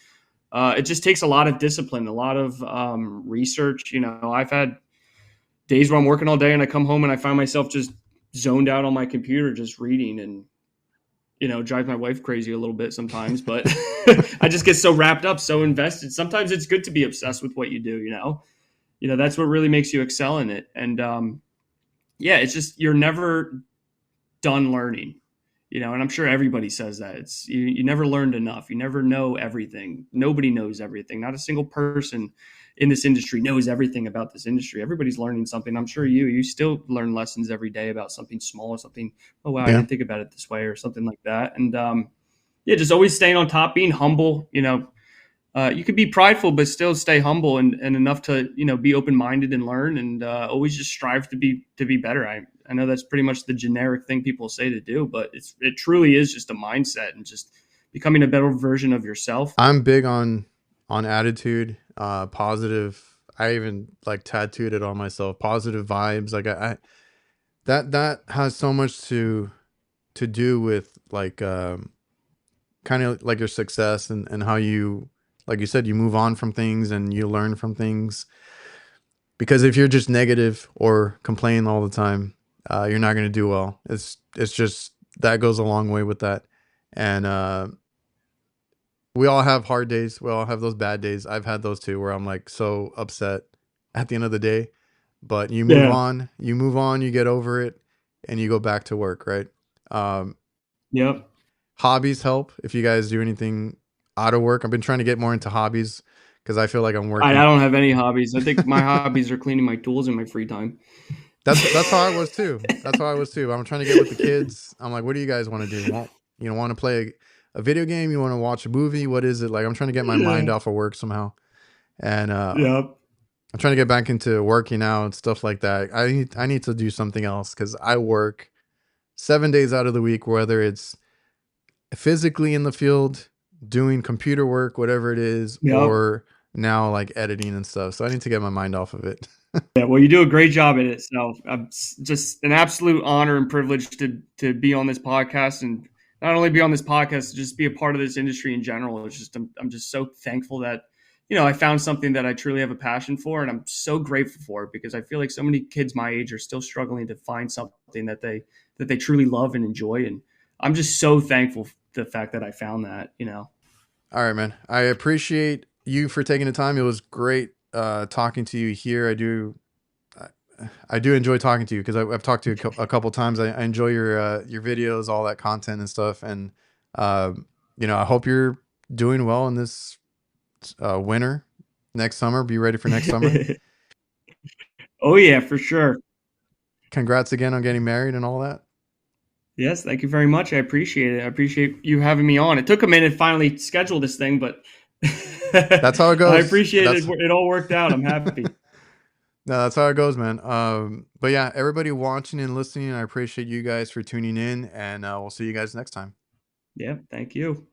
it just takes a lot of discipline, a lot of research. I've had days where I'm working all day and I come home and I find myself just zoned out on my computer, just reading, and drive my wife crazy a little bit sometimes. But I just get so wrapped up, so invested. Sometimes it's good to be obsessed with what you do. That's what really makes you excel in it. And yeah, it's just you're never done learning. And I'm sure everybody says that. It's you never learned enough. You never know everything. Nobody knows everything. Not a single person in this industry knows everything about this industry. Everybody's learning something. I'm sure you still learn lessons every day about something small or something. Oh wow, I Yeah. didn't think about it this way or something like that. And yeah, just always staying on top, being humble. You could be prideful, but still stay humble and enough to be open minded and learn, and always just strive to be better. I know that's pretty much the generic thing people say to do, but it truly is just a mindset and just becoming a better version of yourself. I'm big on attitude, positive. I even like tattooed it on myself. Positive vibes. Like I that has so much to do with like kind of like your success and how you, like you said, you move on from things and you learn from things. Because if you're just negative or complain all the time, you're not going to do well. It's just that goes a long way with that. And we all have hard days. We all have those bad days. I've had those too, where I'm like so upset at the end of the day. But you move Yeah. on. You move on. You get over it, and you go back to work. Right. Um, Yep. Hobbies help if you guys do anything out of work. I've been trying to get more into hobbies because I feel like I'm I working. don't have any hobbies. I think my hobbies are cleaning my tools in my free time. That's how I was too. That's how I was too. I'm trying to get with the kids. I'm like, what do you guys want to do? Want to play a video game? You want to watch a movie? What is it? Like I'm trying to get my mind Yeah. off of work somehow. And Yep. I'm trying to get back into working out and stuff like that. I need to do something else because I work 7 days out of the week, whether it's physically in the field, doing computer work, whatever it is, Yep. or now like editing and stuff. So I need to get my mind off of it. Yeah, well, you do a great job at it. So just an absolute honor and privilege to be on this podcast, and not only be on this podcast, just be a part of this industry in general. It's just I'm just so thankful that I found something that I truly have a passion for, and I'm so grateful for it because I feel like so many kids my age are still struggling to find something that they truly love and enjoy, and I'm just so thankful for the fact that I found that. All right, man. I appreciate you for taking the time. It was great talking to you here. I do enjoy talking to you because I've talked to you a couple times. I enjoy your videos, all that content and stuff. And uh, I hope you're doing well in this winter. Next summer, be ready for next summer. Oh yeah, for sure. Congrats again on getting married and all that. Yes, thank you very much. I appreciate it. I appreciate you having me on. It took a minute to finally schedule this thing, but That's how it I goes. appreciate it. That's It all worked out. I'm happy. No, that's how it goes, man. But yeah, everybody watching and listening, I appreciate you guys for tuning in, and we'll see you guys next time. Yeah, thank you.